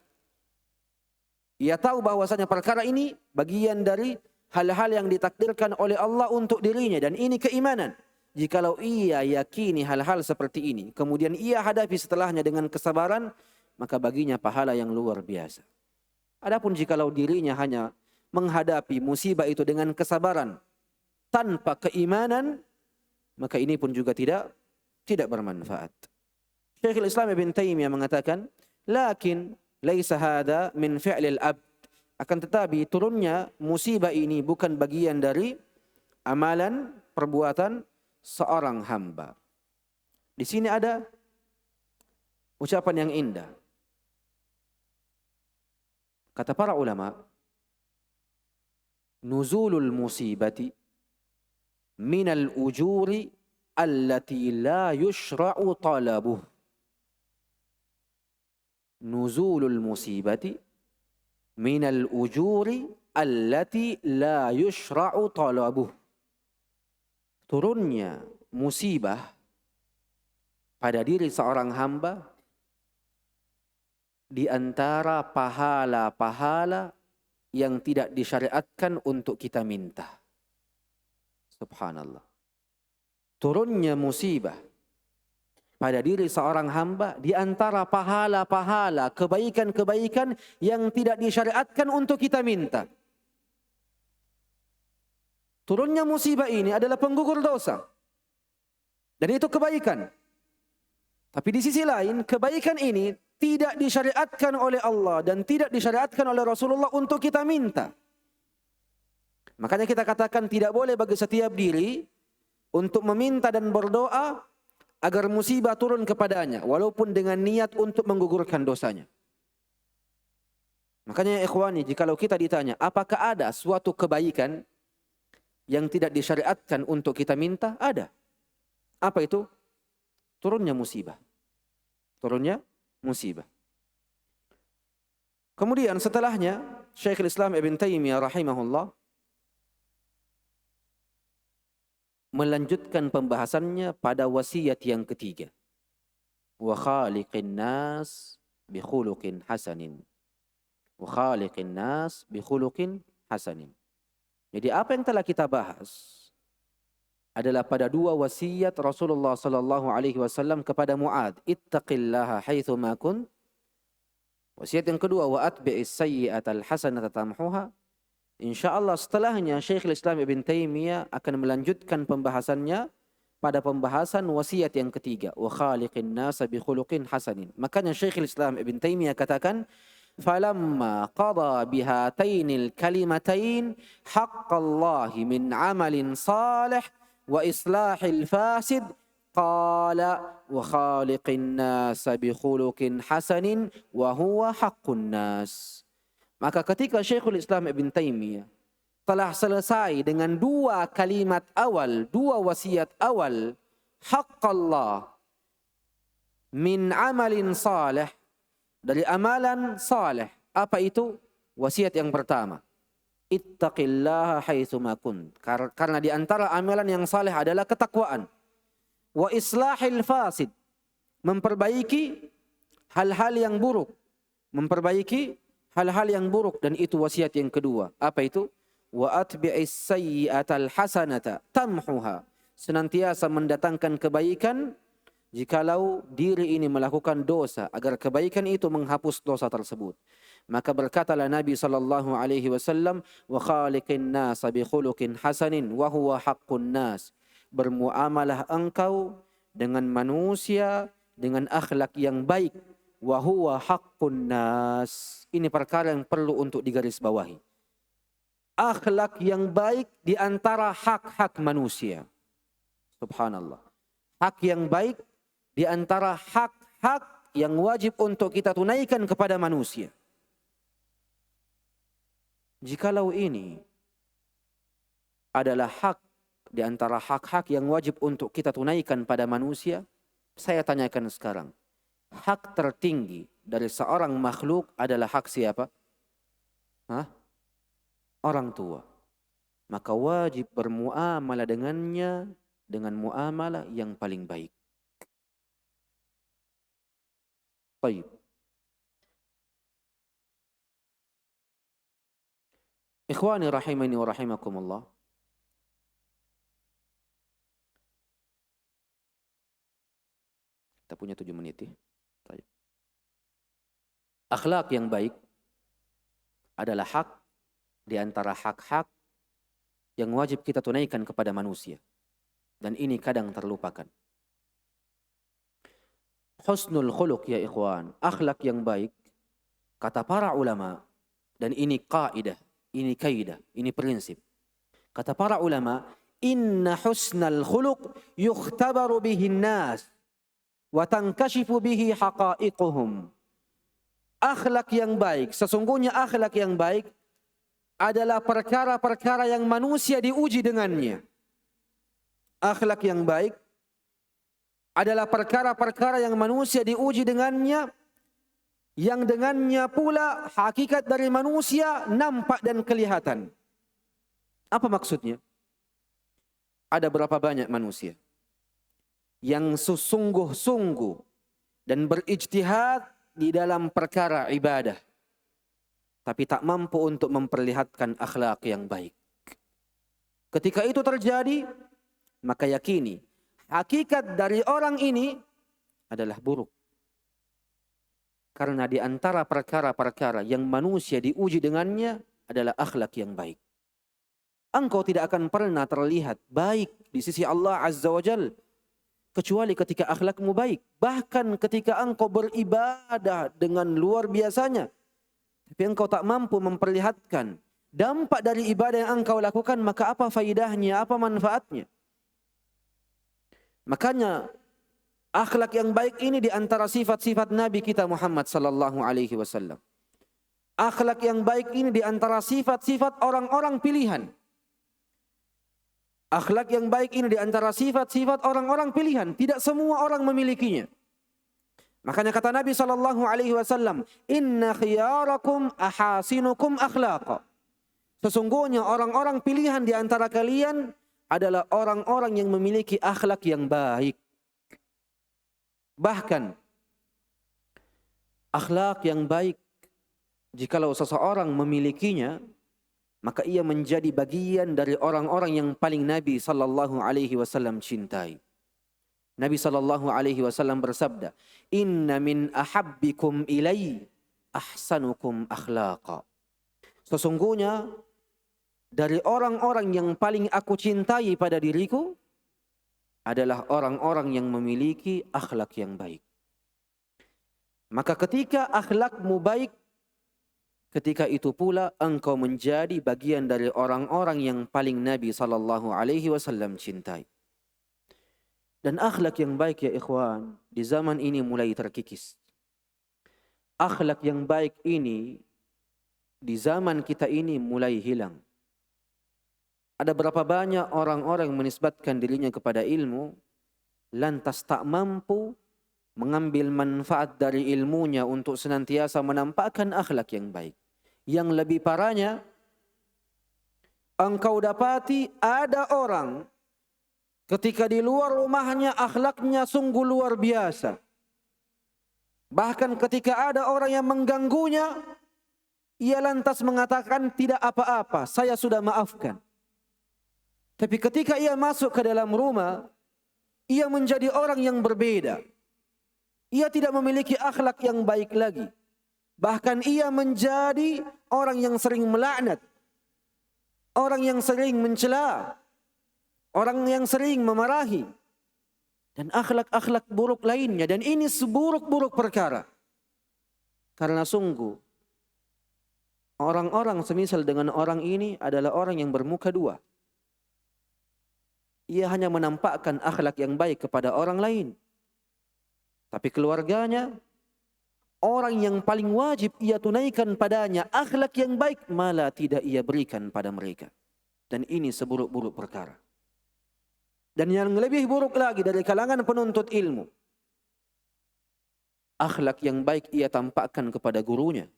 Ia tahu bahwasanya perkara ini bagian dari hal-hal yang ditakdirkan oleh Allah untuk dirinya. Dan ini keimanan. Jikalau ia yakini hal-hal seperti ini, kemudian ia hadapi setelahnya dengan kesabaran, maka baginya pahala yang luar biasa. Adapun jikalau dirinya hanya menghadapi musibah itu dengan kesabaran, tanpa keimanan, maka ini pun juga tidak bermanfaat. Syekhul Islam Ibn Taimiyah mengatakan, lakin laisa hada min fi'lil abd. Akan tetapi turunnya musibah ini bukan bagian dari amalan perbuatan seorang hamba. Di sini ada ucapan yang indah. Kata para ulama, nuzulul musibati minal ujuri allati la yushra'u talabuh. Nuzulul musibati minal ujuri allati la yushra'u talabuh. Turunnya musibah pada diri seorang hamba di antara pahala-pahala yang tidak disyariatkan untuk kita minta. Subhanallah. Turunnya musibah pada diri seorang hamba di antara pahala-pahala, kebaikan-kebaikan yang tidak disyariatkan untuk kita minta. Turunnya musibah ini adalah penggugur dosa. Dan itu kebaikan. Tapi di sisi lain, kebaikan ini tidak disyariatkan oleh Allah dan tidak disyariatkan oleh Rasulullah untuk kita minta. Makanya kita katakan tidak boleh bagi setiap diri untuk meminta dan berdoa agar musibah turun kepadanya, walaupun dengan niat untuk menggugurkan dosanya. Makanya ikhwani, jikalau kita ditanya, apakah ada suatu kebaikan yang tidak disyariatkan untuk kita minta? Ada. Apa itu? Turunnya musibah. Turunnya musibah. Kemudian setelahnya, Syekhul Islam Ibn Taimiyah rahimahullah melanjutkan pembahasannya pada wasiat yang ketiga. Wa khaliqin nas bi khuluqin hasanin. Wa khaliqin nas bi khuluqin hasanin. Jadi apa yang telah kita bahas adalah pada dua wasiat Rasulullah sallallahu alaihi wasallam kepada Mu'adz, ittaqillaha haitsu ma kunt. Wasiat yang kedua, wa atbi'is sayyi'atal hasanata tamhuha. Insyaallah setelahnya Syekhul Islam Ibn Taimiyah akan melanjutkan pembahasannya pada pembahasan wasiat yang ketiga, wa khaliqin nasa bi khuluqin hasanin. Makanya Syekhul Islam Ibn Taimiyah katakan, falamma qada bihatainil kalimatain haqqallahi min amalin salih wa islahil fasid qala wa khaliqin nasa bi khuluqin hasanin wa huwa haqqun nas. Maka ketika Syekhul Islam Ibn Taimiyah telah selesai dengan dua kalimat awal, dua wasiat awal, haqqallah min amalin salih, dari amalan salih. Apa itu? Wasiat yang pertama, ittaqillaha haitsu ma kunt. Karena di antara amalan yang saleh adalah ketakwaan. Wa islahil fasid, memperbaiki hal-hal yang buruk. Memperbaiki hal-hal yang buruk, dan itu wasiat yang kedua. Apa itu? Wa atbi'is sayyi'atal hasanata tamhuha. Senantiasa mendatangkan kebaikan jikalau diri ini melakukan dosa, agar kebaikan itu menghapus dosa tersebut. Maka berkatalah Nabi sallallahu alaihi wasallam, wa khaliqin nasa bi khuluqin hasanin wa huwa haqqun nas. Bermuamalah engkau dengan manusia dengan akhlak yang baik, wa huwa haqqun nas. Ini perkara yang perlu untuk digarisbawahi. Akhlak yang baik di antara hak-hak manusia. Subhanallah. Hak yang baik di antara hak-hak yang wajib untuk kita tunaikan kepada manusia. Jikalau ini adalah hak di antara hak-hak yang wajib untuk kita tunaikan pada manusia, saya tanyakan sekarang. Hak tertinggi dari seorang makhluk adalah hak siapa? Orang tua. Maka wajib bermuamalah dengannya dengan muamalah yang paling baik. Baik. Ikhwani rahimani wa rahimakumullah. Kita punya 7 menit ya. Baik. Akhlak yang baik adalah hak di antara hak-hak yang wajib kita tunaikan kepada manusia. Dan ini kadang terlupakan. Husnul khuluq ya ikhwan, akhlak yang baik, kata para ulama, dan ini kaidah, ini kaidah, ini prinsip. Kata para ulama, inna husnal khuluq yukhtabaru bihi nas wa tankashifu bihi haqa'iquhum. Akhlak yang baik, sesungguhnya akhlak yang baik adalah perkara-perkara yang manusia diuji dengannya. Akhlak yang baik adalah perkara-perkara yang manusia diuji dengannya, yang dengannya pula hakikat dari manusia nampak dan kelihatan. Apa maksudnya? Ada berapa banyak manusia yang sesungguh-sungguh dan berijtihad di dalam perkara ibadah, tapi tak mampu untuk memperlihatkan akhlak yang baik. Ketika itu terjadi, maka yakini hakikat dari orang ini adalah buruk. Karena di antara perkara-perkara yang manusia diuji dengannya adalah akhlak yang baik. Engkau tidak akan pernah terlihat baik di sisi Allah Azza wa Jal kecuali ketika akhlakmu baik. Bahkan ketika engkau beribadah dengan luar biasanya, tapi engkau tak mampu memperlihatkan dampak dari ibadah yang engkau lakukan, maka apa faidahnya, apa manfaatnya? Makanya akhlak yang baik ini di antara sifat-sifat Nabi kita Muhammad sallallahu alaihi wasallam. Akhlak yang baik ini di antara sifat-sifat orang-orang pilihan. Akhlak yang baik ini di antara sifat-sifat orang-orang pilihan. Tidak semua orang memilikinya. Makanya kata Nabi sallallahu alaihi wasallam, "Inna khiyarakum ahasinukum akhlaqa." Sesungguhnya orang-orang pilihan di antara kalian adalah orang-orang yang memiliki akhlak yang baik. Bahkan akhlak yang baik, jikalau seseorang memilikinya, maka ia menjadi bagian dari orang-orang yang paling Nabi sallallahu alaihi wasallam cintai. Nabi sallallahu alaihi wasallam bersabda, "Inna min ahabbikum ilai ahsanukum akhlaqa." Sesungguhnya dari orang-orang yang paling aku cintai pada diriku adalah orang-orang yang memiliki akhlak yang baik. Maka ketika akhlakmu baik, ketika itu pula engkau menjadi bagian dari orang-orang yang paling Nabi sallallahu alaihi wasallam cintai. Dan akhlak yang baik ya ikhwan, di zaman ini mulai terkikis. Akhlak yang baik ini di zaman kita ini mulai hilang. Ada berapa banyak orang-orang yang menisbatkan dirinya kepada ilmu, lantas tak mampu mengambil manfaat dari ilmunya untuk senantiasa menampakkan akhlak yang baik. Yang lebih parahnya, engkau dapati ada orang ketika di luar rumahnya akhlaknya sungguh luar biasa. Bahkan ketika ada orang yang mengganggunya, ia lantas mengatakan tidak apa-apa, saya sudah maafkan. Tapi ketika ia masuk ke dalam rumah, ia menjadi orang yang berbeda. Ia tidak memiliki akhlak yang baik lagi. Bahkan ia menjadi orang yang sering melaknat, orang yang sering mencela, orang yang sering memarahi, dan akhlak-akhlak buruk lainnya. Dan ini seburuk-buruk perkara. Karena sungguh, orang-orang semisal dengan orang ini adalah orang yang bermuka dua. Ia hanya menampakkan akhlak yang baik kepada orang lain. Tapi keluarganya, orang yang paling wajib ia tunaikan padanya akhlak yang baik, malah tidak ia berikan pada mereka. Dan ini seburuk-buruk perkara. Dan yang lebih buruk lagi dari kalangan penuntut ilmu, akhlak yang baik ia tampakkan kepada gurunya,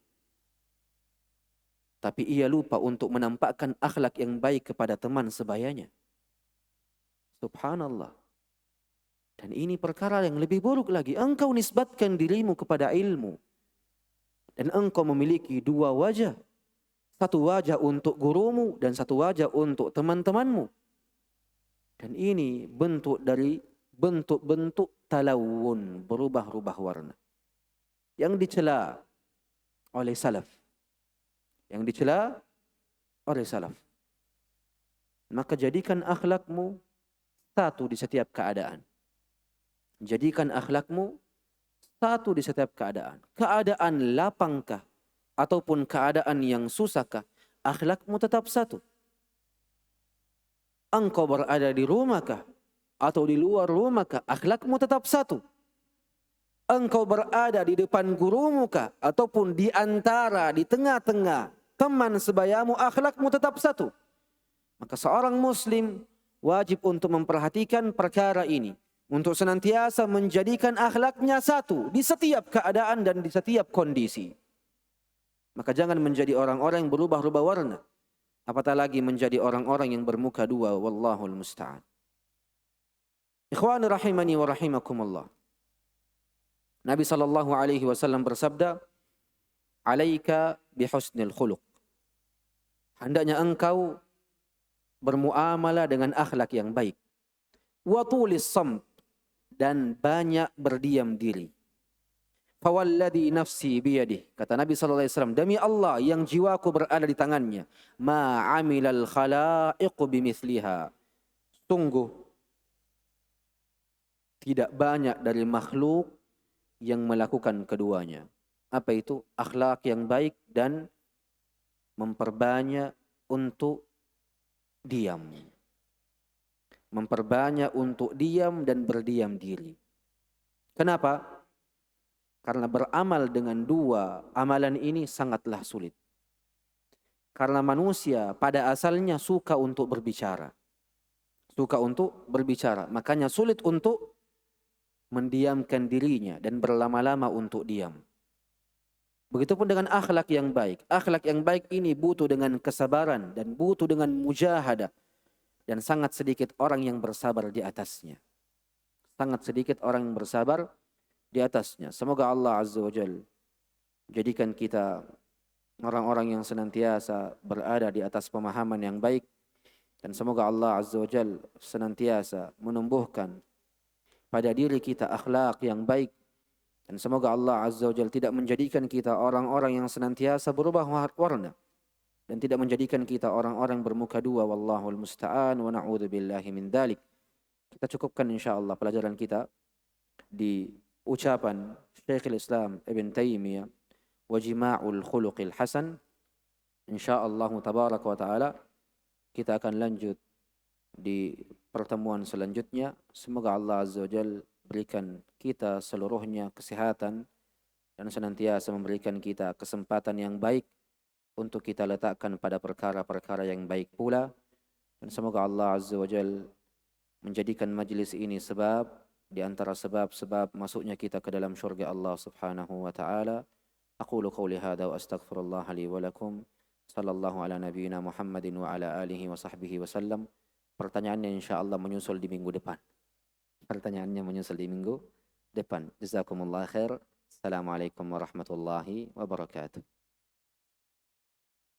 tapi ia lupa untuk menampakkan akhlak yang baik kepada teman sebayanya. Subhanallah. Dan ini perkara yang lebih buruk lagi. Engkau nisbatkan dirimu kepada ilmu, dan engkau memiliki dua wajah. Satu wajah untuk gurumu dan satu wajah untuk teman-temanmu. Dan ini bentuk dari bentuk-bentuk talawun, berubah-ubah warna, yang dicela oleh salaf. Yang dicela oleh salaf. Maka jadikan akhlakmu satu di setiap keadaan. Jadikan akhlakmu satu di setiap keadaan. Keadaan lapangkah ataupun keadaan yang susahkah, akhlakmu tetap satu. Engkau berada di rumahkah atau di luar rumahkah, akhlakmu tetap satu. Engkau berada di depan gurumu kah ataupun di antara, di tengah-tengah teman sebayamu, akhlakmu tetap satu. Maka seorang muslim wajib untuk memperhatikan perkara ini, untuk senantiasa menjadikan akhlaknya satu di setiap keadaan dan di setiap kondisi. Maka jangan menjadi orang-orang yang berubah-ubah warna, apatah lagi menjadi orang-orang yang bermuka dua. Wallahul musta'an. Ikhwani rahimani wa rahimakumullah. Nabi SAW bersabda, "Alaika bihusnil khuluq." Hendaknya engkau bermuamalah dengan akhlak yang baik. Wa tulis samt, dan banyak berdiam diri. Fawalladhi nafsi biyadih, kata Nabi SAW, demi Allah yang jiwaku berada di tangannya, ma amilal khalaiqu bimithliha, sungguh tidak banyak dari makhluk yang melakukan keduanya. Apa itu? Akhlak yang baik dan memperbanyak untuk diam. Memperbanyak untuk diam dan berdiam diri. Kenapa? Karena beramal dengan dua amalan ini sangatlah sulit. Karena manusia pada asalnya suka untuk berbicara. Suka untuk berbicara. Makanya sulit untuk mendiamkan dirinya dan berlama-lama untuk diam. Begitupun dengan akhlak yang baik. Akhlak yang baik ini butuh dengan kesabaran dan butuh dengan mujahadah. Dan sangat sedikit orang yang bersabar di atasnya. Sangat sedikit orang yang bersabar di atasnya. Semoga Allah Azza wa Jalla jadikan kita orang-orang yang senantiasa berada di atas pemahaman yang baik. Dan semoga Allah Azza wa Jalla senantiasa menumbuhkan pada diri kita akhlak yang baik. Dan semoga Allah Azza wa Jalla tidak menjadikan kita orang-orang yang senantiasa berubah warna. Dan tidak menjadikan kita orang-orang bermuka dua. Wallahul musta'an wa na'udzu billahi min dzalik. Kita cukupkan insyaallah pelajaran kita di ucapan Syekhul Islam Ibn Taimiyah, wa jima'ul khuluqil hasan. Insyaallah tabaraka wa taala kita akan lanjut di pertemuan selanjutnya. Semoga Allah Azza wa Jalla berikan kita seluruhnya kesehatan dan senantiasa memberikan kita kesempatan yang baik untuk kita letakkan pada perkara-perkara yang baik pula. Dan semoga Allah Azza wa Jalla menjadikan majlis ini sebab di antara sebab-sebab masuknya kita ke dalam syurga Allah Subhanahu wa taala. Aqulu qawli hadza wa astaghfirullah li wa lakum. Sallallahu ala nabiyyina Muhammadin wa ala alihi wa sahbihi wasallam. Pertanyaannya insyaallah menyusul di minggu depan. Pertanyaannya menyusul di minggu depan. Jazakumullah khair. Assalamualaikum warahmatullahi wabarakatuh.